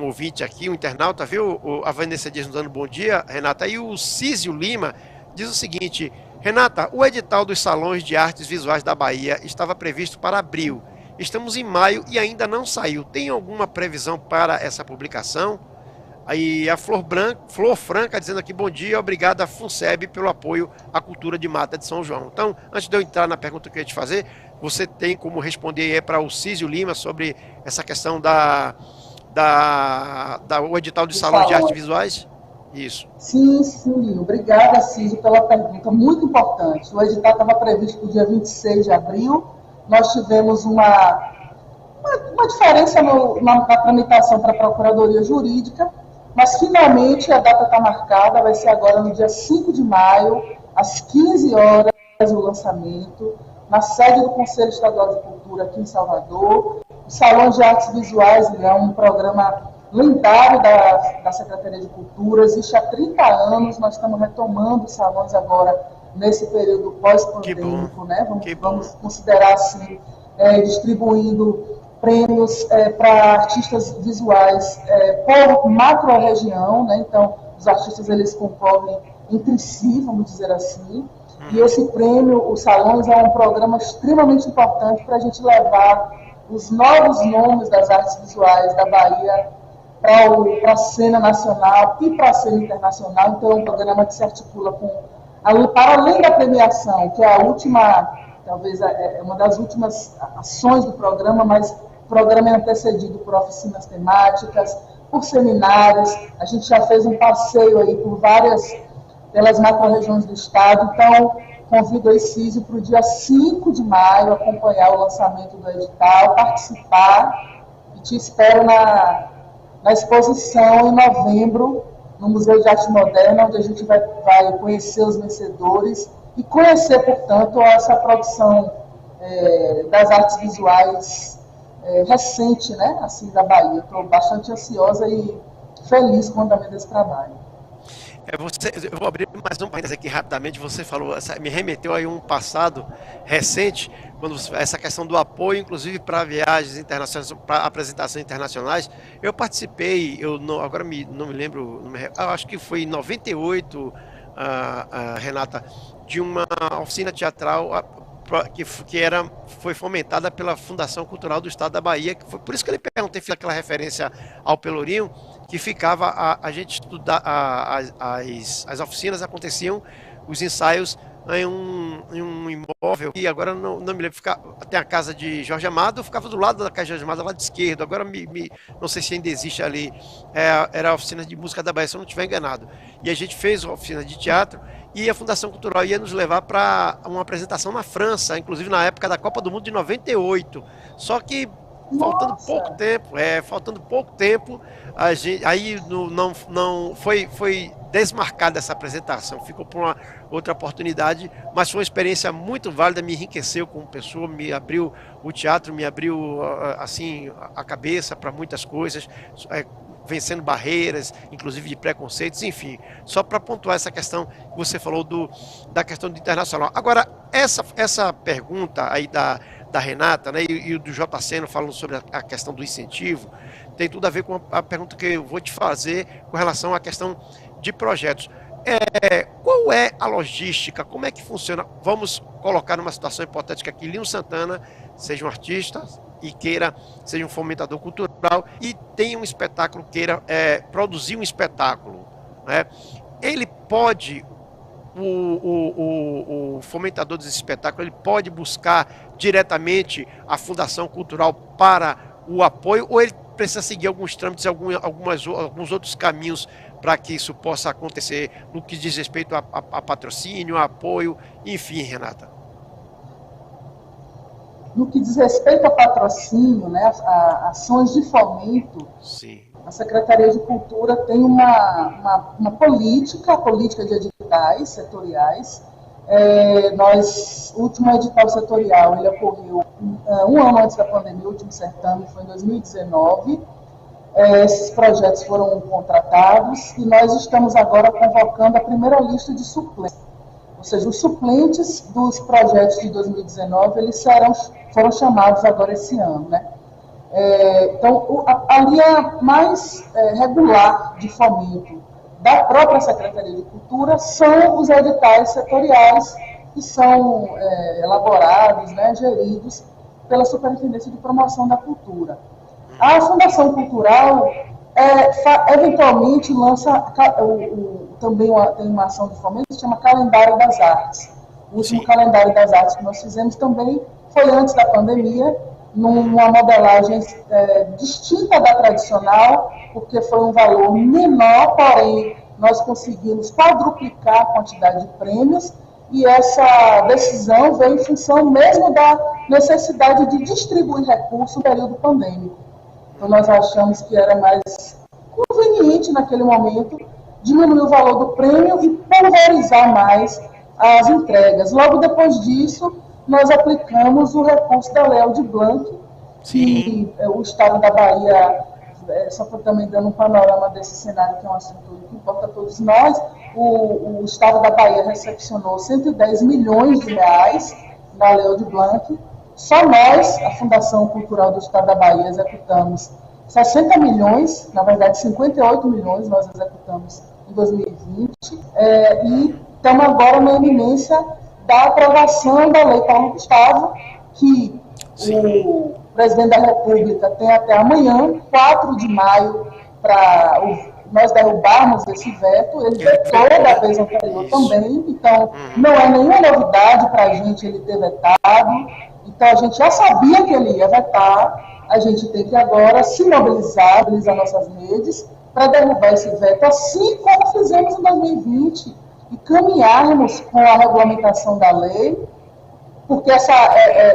ouvinte aqui, um internauta, viu? A Vanessa Dias nos dando bom dia, Renata. E o Císio Lima diz o seguinte: Renata, o edital dos salões de artes visuais da Bahia estava previsto para abril. Estamos em maio e ainda não saiu. Tem alguma previsão para essa publicação? Aí a Flor Franca dizendo aqui, bom dia, obrigada FUNSEB pelo apoio à cultura de Mata de São João. Então, antes de eu entrar na pergunta que eu ia te fazer, você tem como responder aí para o Císio Lima sobre essa questão o edital de salão de artes visuais? Isso. Sim. Obrigada, Císio, pela pergunta. Muito importante. O edital estava previsto para o dia 26 de abril. Nós tivemos uma diferença na tramitação para a Procuradoria Jurídica, mas finalmente a data está marcada, vai ser agora no dia 5 de maio, às 15 horas, o lançamento, na sede do Conselho Estadual de Cultura aqui em Salvador. O Salão de Artes Visuais é um programa lendário da Secretaria de Cultura, existe há 30 anos, nós estamos retomando os salões agora nesse período pós-pandêmico, né? Vamos considerar assim, distribuindo prêmios para artistas visuais por macro-região, né? Então, os artistas eles concorrem entre si, vamos dizer assim, e esse prêmio, os salões, é um programa extremamente importante para a gente levar os novos nomes das artes visuais da Bahia para a cena nacional e para a cena internacional. Então, é um programa que se articula para além da premiação, que é a última, talvez uma das últimas ações do programa, mas o programa é antecedido por oficinas temáticas, por seminários. A gente já fez um passeio aí pelas macro-regiões do estado. Então, convido a Císio para o dia 5 de maio acompanhar o lançamento do edital, participar, e te espero na exposição em novembro, no Museu de Arte Moderna, onde a gente vai conhecer os vencedores e conhecer, portanto, essa produção das artes visuais recente, né, assim, da Bahia. Estou bastante ansiosa e feliz com o andamento desse trabalho. Eu vou abrir mais um parênteses aqui rapidamente. Você falou, me remeteu aí um passado recente, quando essa questão do apoio, inclusive para viagens internacionais, para apresentações internacionais. Eu participei, agora não me lembro, acho que foi em 98, Renata, de uma oficina teatral que foi fomentada pela Fundação Cultural do Estado da Bahia, que foi por isso que ele perguntei, fiz aquela referência ao Pelourinho, que ficava a gente estudar, as oficinas aconteciam, os ensaios em um imóvel, e agora não me lembro, tem a casa de Jorge Amado, ficava do lado da casa de Jorge Amado, lado esquerdo, agora não sei se ainda existe ali, era a oficina de música da Bahia, se eu não estiver enganado, e a gente fez uma oficina de teatro, e a Fundação Cultural ia nos levar para uma apresentação na França, inclusive na época da Copa do Mundo de 98, só que faltando pouco tempo, aí não foi desmarcada essa apresentação, ficou para uma outra oportunidade, mas foi uma experiência muito válida, me enriqueceu como pessoa, me abriu o teatro, me abriu assim a cabeça para muitas coisas, vencendo barreiras, inclusive de preconceitos, enfim, só para pontuar essa questão que você falou da questão do internacional. Agora, essa pergunta aí da Renata, né, e do JC falando sobre a questão do incentivo, tem tudo a ver com a pergunta que eu vou te fazer com relação à questão de projetos. Qual é a logística? Como é que funciona? Vamos colocar numa situação hipotética que Lino Santana seja um artista e seja um fomentador cultural e tenha um espetáculo, queira produzir um espetáculo, né? Ele pode, o fomentador desse espetáculo, ele pode buscar diretamente a Fundação Cultural para o apoio, ou ele precisa seguir alguns trâmites, alguns outros caminhos para que isso possa acontecer no que diz respeito a patrocínio, a apoio, enfim, Renata? No que diz respeito a patrocínio, né, a ações de fomento, sim, a Secretaria de Cultura tem uma política de editais setoriais. O último edital setorial ele ocorreu um ano antes da pandemia, o último certame foi em 2019. Esses projetos foram contratados e nós estamos agora convocando a primeira lista de suplentes. ou seja, os suplentes dos projetos de 2019, eles foram chamados agora esse ano, né? Então, a linha mais regular de fomento da própria Secretaria de Cultura são os editais setoriais que são elaborados, né, geridos pela Superintendência de Promoção da Cultura. A Fundação Cultural eventualmente lança também tem uma ação de fomento que se chama Calendário das Artes. O último Calendário das Artes que nós fizemos também foi antes da pandemia, numa modelagem distinta da tradicional, porque foi um valor menor, porém nós conseguimos quadruplicar a quantidade de prêmios, e essa decisão veio em função mesmo da necessidade de distribuir recursos no período pandêmico. Então nós achamos que era mais conveniente naquele momento diminuir o valor do prêmio e pulverizar mais as entregas. Logo depois disso, nós aplicamos o recurso da Lei Aldir Blanc, e o Estado da Bahia, só para também dando um panorama desse cenário, que é um assunto que importa a todos nós, o Estado da Bahia recepcionou 110 milhões de reais da Lei Aldir Blanc. Só nós, a Fundação Cultural do Estado da Bahia, executamos 60 milhões, na verdade 58 milhões nós executamos em 2020, e estamos agora na iminência da aprovação da Lei Paulo Gustavo, que o presidente da República tem até amanhã, 4 de maio, para nós derrubarmos esse veto. Ele vetou da vez anterior também, então não é nenhuma novidade para a gente ele ter vetado. Então a gente já sabia que ele ia vetar, a gente tem que agora se mobilizar nossas redes para derrubar esse veto, assim como fizemos em 2020, e caminharmos com a regulamentação da lei, porque essa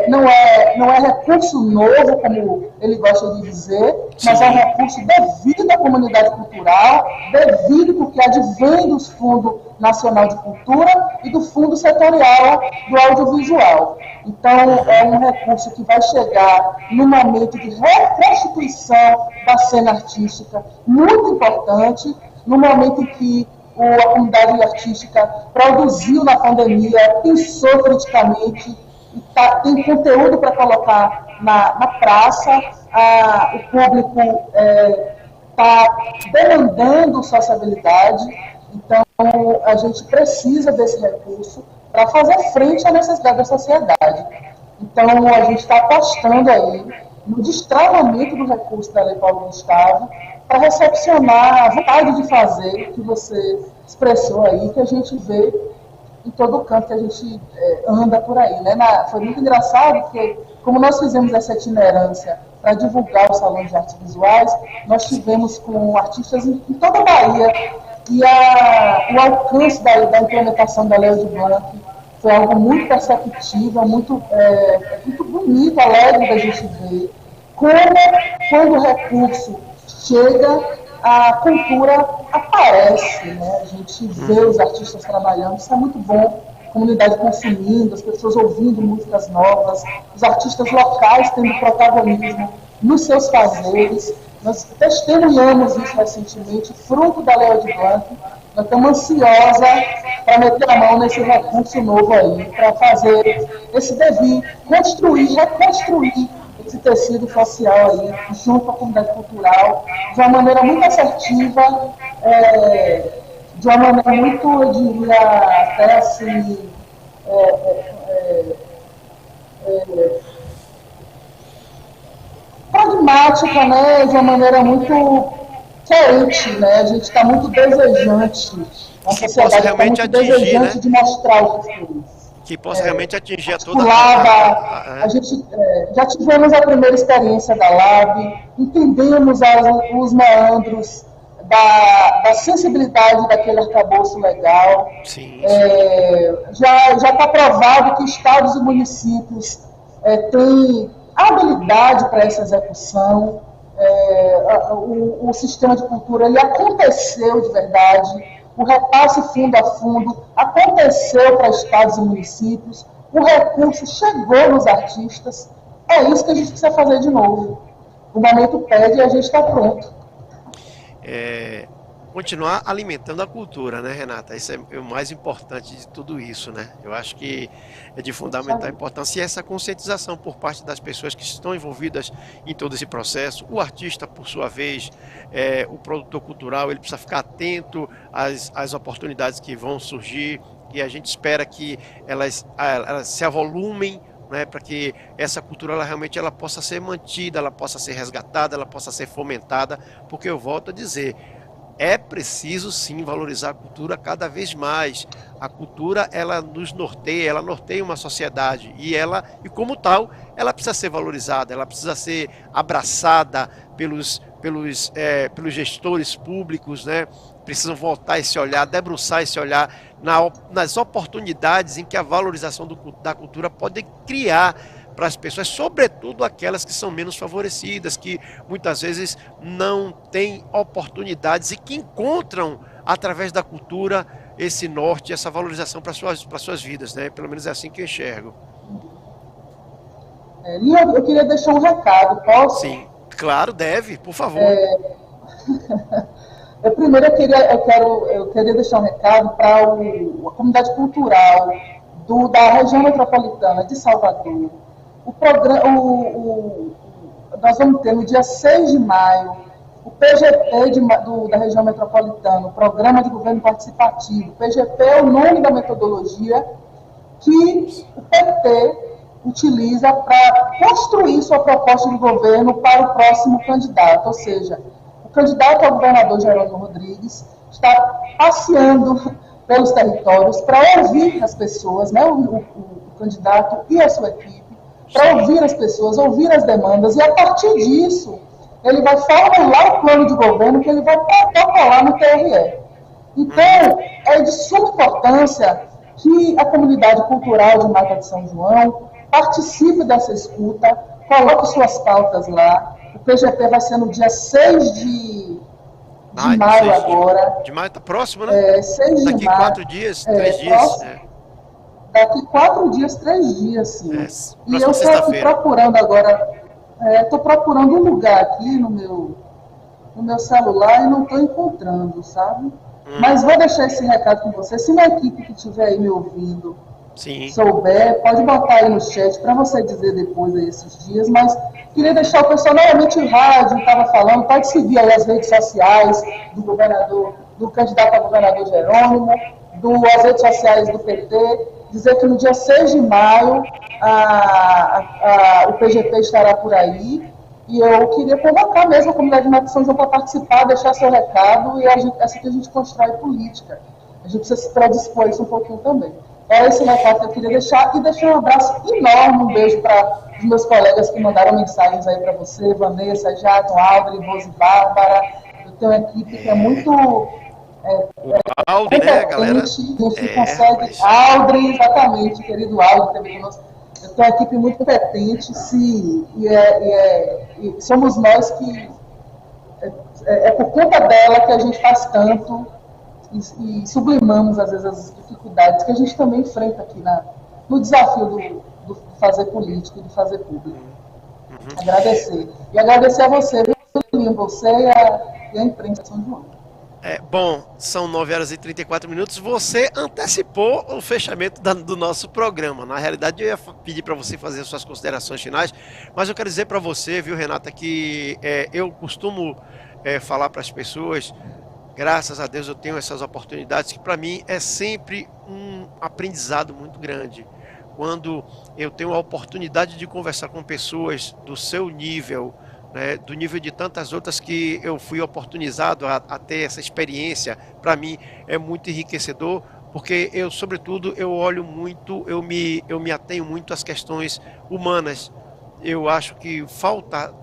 não é recurso novo, como ele gosta de dizer, mas é um recurso devido à comunidade cultural, devido porque advém do Fundo Nacional de Cultura e do Fundo Setorial do Audiovisual. Então, é um recurso que vai chegar no momento de reconstituição da cena artística, muito importante, no momento em que a comunidade artística produziu na pandemia, pensou criticamente, e tem conteúdo para colocar na praça, o público está demandando sociabilidade, então a gente precisa desse recurso para fazer frente à necessidade da sociedade. Então a gente está apostando aí no destravamento do recurso da Lei Paulo Gustavo, para recepcionar a vontade de fazer que você expressou aí, que a gente vê em todo o canto que a gente anda por aí, né? Foi muito engraçado porque, como nós fizemos essa itinerância para divulgar os salões de artes visuais, nós tivemos com artistas em toda a Bahia, e o alcance da implementação da Lei Aldir Blanc foi algo muito perceptível, muito bonito, alegre da gente ver, como quando o recurso chega, a cultura aparece, né? A gente vê os artistas trabalhando, isso é muito bom, a comunidade consumindo, as pessoas ouvindo músicas novas, os artistas locais tendo protagonismo nos seus fazeres. Nós testemunhamos isso recentemente, fruto da Lei Aldir Blanc. Nós estamos ansiosa para meter a mão nesse recurso novo aí, para fazer esse devir, reconstruir esse tecido social aí, junto com a comunidade cultural, de uma maneira muito assertiva, de uma maneira muito, eu diria, até assim, pragmática, né, de uma maneira muito querente, né, a gente está muito desejante, a sociedade está muito desejante, né, de mostrar o que fez. Que possa realmente atingir a toda a... A gente já tivemos a primeira experiência da LAB, entendemos os meandros da sensibilidade daquele arcabouço legal. Sim. Já está provado que estados e municípios têm habilidade para essa execução. O sistema de cultura ele aconteceu de verdade. O repasse fundo a fundo aconteceu para estados e municípios, o recurso chegou nos artistas, é isso que a gente precisa fazer de novo. O momento pede e a gente está pronto. continuar alimentando a cultura, né, Renata? Isso é o mais importante de tudo isso, né? Eu acho que é de fundamental importância, e essa conscientização por parte das pessoas que estão envolvidas em todo esse processo. O artista, por sua vez, o produtor cultural, ele precisa ficar atento às oportunidades que vão surgir, e a gente espera que elas se avolumem, né, para que essa cultura realmente possa ser mantida, ela possa ser resgatada, ela possa ser fomentada, porque eu volto a dizer, é preciso sim valorizar a cultura cada vez mais. A cultura, ela nos norteia, ela norteia uma sociedade, e como tal, ela precisa ser valorizada, ela precisa ser abraçada pelos gestores públicos, né? Precisam voltar esse olhar, debruçar esse olhar nas oportunidades em que a valorização da cultura pode criar para as pessoas, sobretudo aquelas que são menos favorecidas, que muitas vezes não têm oportunidades e que encontram, através da cultura, esse norte, essa valorização para suas vidas, né? Pelo menos é assim que eu enxergo. Leandro, eu queria deixar um recado, posso? Sim, claro, deve, por favor. Primeiro eu queria deixar um recado para a comunidade cultural da região metropolitana de Salvador. Nós vamos ter no dia 6 de maio o PGP da região metropolitana, o Programa de Governo Participativo. O PGP é o nome da metodologia que o PT utiliza para construir sua proposta de governo para o próximo candidato. Ou seja, o candidato ao governador Jerônimo Rodrigues está passeando pelos territórios para ouvir as pessoas, né, o candidato e a sua equipe, para ouvir as pessoas, ouvir as demandas, e a partir disso, ele vai formular o plano de governo que ele vai protocolar no TRE. Então, é de suma importância que a comunidade cultural de Mata de São João participe dessa escuta, coloque suas pautas lá. O PGP vai ser no dia 6 de maio agora. De maio está próximo, né? 6 de Daqui maio. 4 dias, 3 dias. Daqui 4 dias, 3 dias, sim. E eu estou aqui procurando agora, estou procurando um lugar aqui no meu celular e não estou encontrando, sabe? Mas vou deixar esse recado com você. Se uma equipe que estiver aí me ouvindo souber, pode botar aí no chat para você dizer depois aí esses dias, mas queria deixar o pessoal, novamente o rádio estava falando, pode seguir aí as redes sociais do governador, do candidato a governador Jerônimo, as redes sociais do PT, dizer que no dia 6 de maio o PGP estará por aí, e eu queria convocar mesmo a comunidade de Mata de São João para participar, deixar seu recado, e assim que a gente constrói política. A gente precisa se predispor isso um pouquinho também. Era esse recado que eu queria deixar, e deixar um abraço enorme, um beijo para os meus colegas que mandaram mensagens aí para você, Vanessa, Jato, Aldri, Rose, Bárbara. Eu tenho uma equipe que é muito... Aldri, né, galera? A gente consegue... Aldri, exatamente, querido Aldri, também conosco. Eu tenho uma equipe muito competente, e somos nós que... É por conta dela que a gente faz tanto e sublimamos, às vezes, as dificuldades que a gente também enfrenta aqui no desafio do fazer político e do fazer público. Agradecer. E agradecer a você, você e a imprensa de São João. Bom, são 9h34. Você antecipou o fechamento do nosso programa. Na realidade, eu ia pedir para você fazer as suas considerações finais, mas eu quero dizer para você, viu, Renata, que eu costumo falar para as pessoas, graças a Deus eu tenho essas oportunidades, que para mim é sempre um aprendizado muito grande. Quando eu tenho a oportunidade de conversar com pessoas do seu nível, né, do nível de tantas outras que eu fui oportunizado a ter essa experiência, para mim é muito enriquecedor, porque eu, sobretudo, eu olho muito, eu me atenho muito às questões humanas. Eu acho que falta,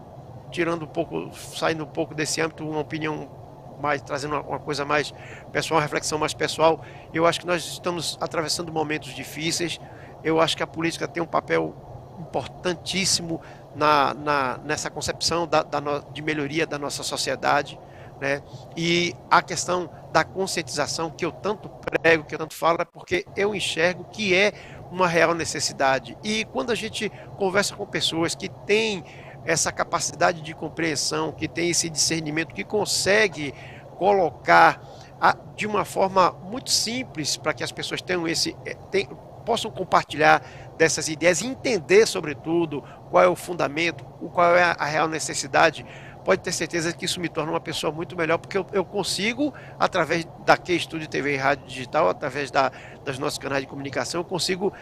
saindo um pouco desse âmbito, uma opinião mais, trazendo uma coisa mais pessoal, uma reflexão mais pessoal. Eu acho que nós estamos atravessando momentos difíceis. Eu acho que a política tem um papel importantíssimo nessa concepção de melhoria da nossa sociedade, né? E a questão da conscientização, que eu tanto prego, que eu tanto falo, é porque eu enxergo que é uma real necessidade. E quando a gente conversa com pessoas que têm essa capacidade de compreensão, que tem esse discernimento, que consegue colocar de uma forma muito simples para que as pessoas possam compartilhar dessas ideias e entender, sobretudo, qual é o fundamento, qual é a real necessidade. Pode ter certeza que isso me torna uma pessoa muito melhor, porque eu consigo, através da Estúdio TV e Rádio Digital, através das nossos canais de comunicação, eu consigo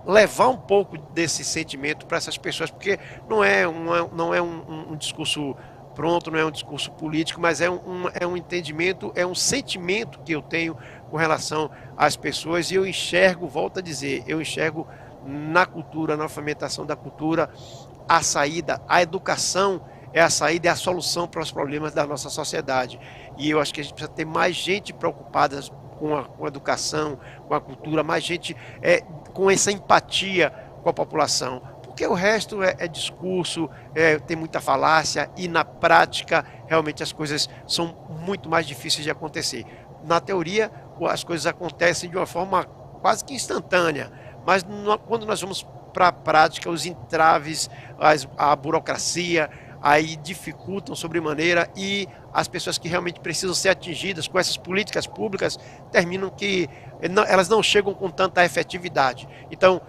levar um pouco desse sentimento para essas pessoas, porque não é um discurso pronto, não é um discurso político, mas é um entendimento, é um sentimento que eu tenho com relação às pessoas, e eu enxergo, volto a dizer, eu enxergo na cultura, na fomentação da cultura, a saída, a educação é a saída, é a solução para os problemas da nossa sociedade. E eu acho que a gente precisa ter mais gente preocupada com a educação, com a cultura, mais gente com essa empatia com a população. Porque o resto é discurso, tem muita falácia, e na prática realmente as coisas são muito mais difíceis de acontecer. Na teoria as coisas acontecem de uma forma quase que instantânea, mas quando nós vamos para a prática, os entraves, a burocracia, aí dificultam sobremaneira, e as pessoas que realmente precisam ser atingidas com essas políticas públicas terminam que elas não chegam com tanta efetividade. Então,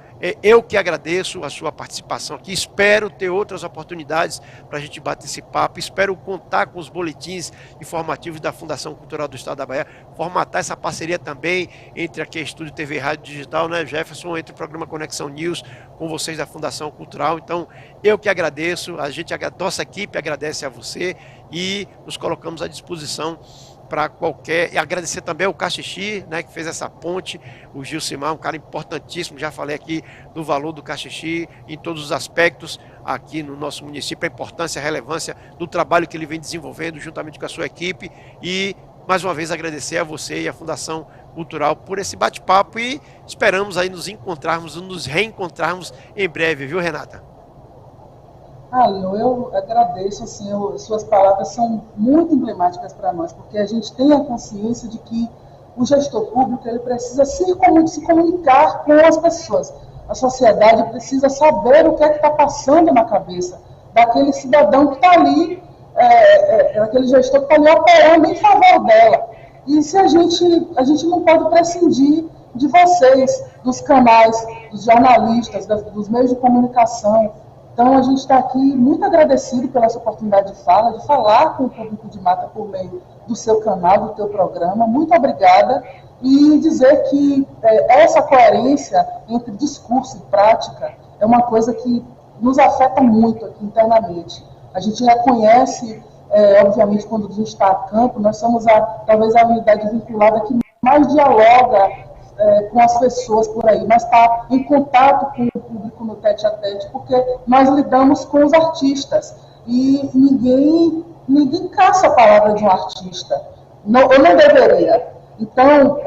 eu que agradeço a sua participação aqui, espero ter outras oportunidades para a gente bater esse papo, espero contar com os boletins informativos da Fundação Cultural do Estado da Bahia, formatar essa parceria também entre aqui a Estúdio TV e Rádio Digital, né, Jefferson, entre o programa Conexão News com vocês da Fundação Cultural. Então, eu que agradeço, nossa equipe agradece a você e nos colocamos à disposição para e agradecer também ao Caxixi, né, que fez essa ponte, o Gilcimar, um cara importantíssimo, já falei aqui do valor do Caxixi em todos os aspectos aqui no nosso município, a importância, a relevância do trabalho que ele vem desenvolvendo juntamente com a sua equipe, e mais uma vez agradecer a você e a Fundação Cultural por esse bate-papo, e esperamos aí nos reencontrarmos em breve, viu, Renata? Leon, eu agradeço, assim, suas palavras são muito emblemáticas para nós, porque a gente tem a consciência de que o gestor público ele precisa se comunicar com as pessoas. A sociedade precisa saber o que é que está passando na cabeça daquele cidadão que está ali, daquele gestor que está ali operando em favor dela. E se a gente não pode prescindir de vocês, dos canais, dos jornalistas, dos meios de comunicação. Então, a gente está aqui muito agradecido pela sua oportunidade de falar com o público de Mata por meio do seu canal, do teu programa. Muito obrigada. E dizer que essa coerência entre discurso e prática é uma coisa que nos afeta muito aqui internamente. A gente reconhece, obviamente, quando a gente está a campo, nós somos talvez a unidade vinculada que mais dialoga com as pessoas por aí, mas está em contato com o público no tete-a-tete, porque nós lidamos com os artistas, e ninguém caça a palavra de um artista, eu não deveria. Então,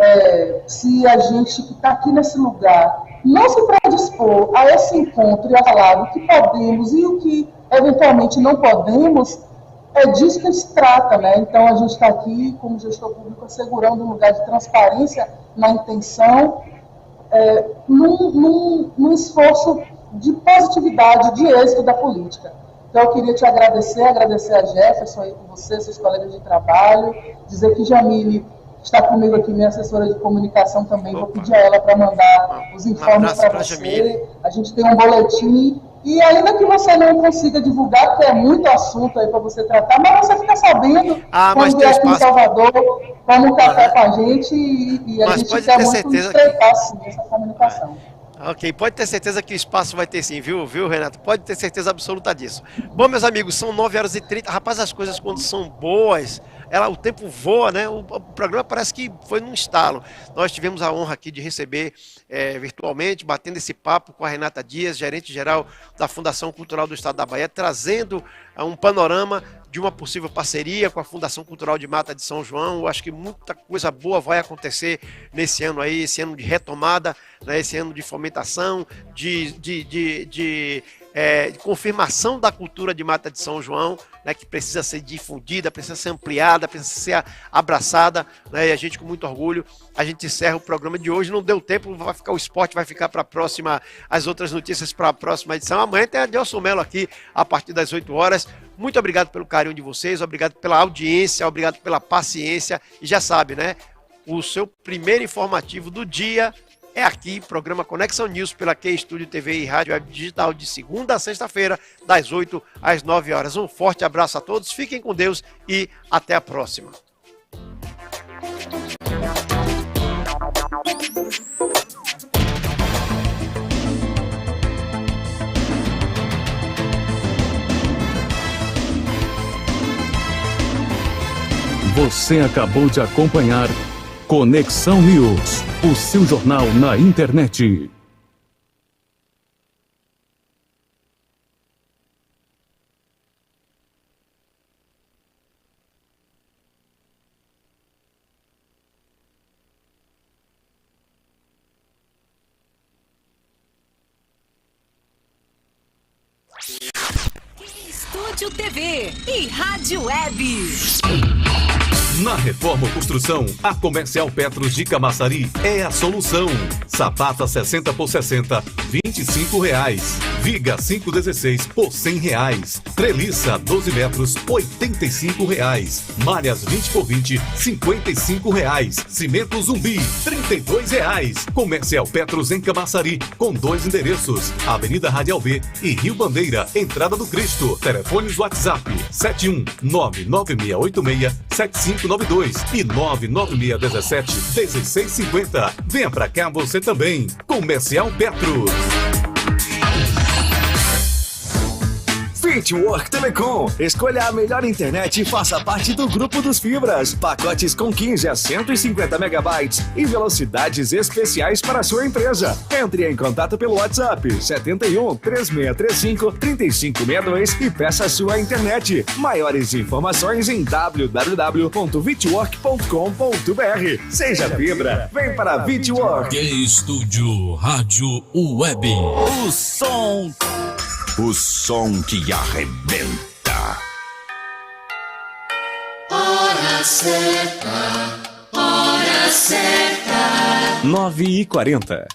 se a gente que está aqui nesse lugar não se predispor a esse encontro e a falar o que podemos e o que eventualmente não podemos, é disso que se trata, né? Então, a gente está aqui, como gestor público, assegurando um lugar de transparência na intenção, num esforço de positividade, de êxito da política. Então, eu queria te agradecer a Jefferson, aí com você, seus colegas de trabalho, dizer que Jamile está comigo aqui, minha assessora de comunicação também. Opa. Vou pedir a ela para mandar os informes para você. Jamile. A gente tem um boletim. E ainda que você não consiga divulgar, porque é muito assunto aí para você tratar, mas você fica sabendo quando vier aqui em Salvador, toma um café com a gente e a gente quer muito estreitar sim, essa comunicação. Ok, pode ter certeza que o espaço vai ter sim, viu, Renato? Pode ter certeza absoluta disso. Bom, meus amigos, são 9h30. Rapaz, as coisas quando são boas, o tempo voa, né? O programa parece que foi num estalo. Nós tivemos a honra aqui de receber virtualmente, batendo esse papo com a Renata Dias, gerente-geral da Fundação Cultural do Estado da Bahia, trazendo um panorama de uma possível parceria com a Fundação Cultural de Mata de São João. Eu acho que muita coisa boa vai acontecer nesse ano aí, esse ano de retomada, né, esse ano de fomentação, de confirmação da cultura de Mata de São João, né, que precisa ser difundida, precisa ser ampliada, precisa ser abraçada, né, e a gente com muito orgulho, a gente encerra o programa de hoje. Não deu tempo, vai ficar o esporte, vai ficar para a próxima, as outras notícias para a próxima edição. Amanhã tem a Delson Mello aqui, a partir das 8 horas, Muito obrigado pelo carinho de vocês, obrigado pela audiência, obrigado pela paciência. E já sabe, né? O seu primeiro informativo do dia é aqui, programa Conexão News pela Q Estúdio TV e Rádio Web Digital, de segunda a sexta-feira, das 8 às 9 horas. Um forte abraço a todos, fiquem com Deus e até a próxima. Você acabou de acompanhar Conexão News, o seu jornal na internet. Estúdio TV e Rádio Web. Na Reforma ou Construção, a Comercial Petros de Camaçari é a solução. Sapata 60 por 60, R$25. Viga 516 por R$100. Treliça 12 metros, R$85. Malhas 20 por 20, R$55. Cimento Zumbi, R$32. Comercial Petros em Camaçari, com 2 endereços: Avenida Radial V e Rio Bandeira, Entrada do Cristo. Telefones WhatsApp 71996867592 e 996171650. Venha pra cá você também. Comercial Petros. Fitwork Telecom. Escolha a melhor internet e faça parte do grupo dos fibras. Pacotes com 15 a 150 megabytes e velocidades especiais para a sua empresa. Entre em contato pelo WhatsApp 71 3635 3562 e peça a sua internet. Maiores informações em www.vitwork.com.br. Seja fibra, vem para a Fitwork. Estúdio Rádio Web. O som que arrebenta. Hora certa, 9h40.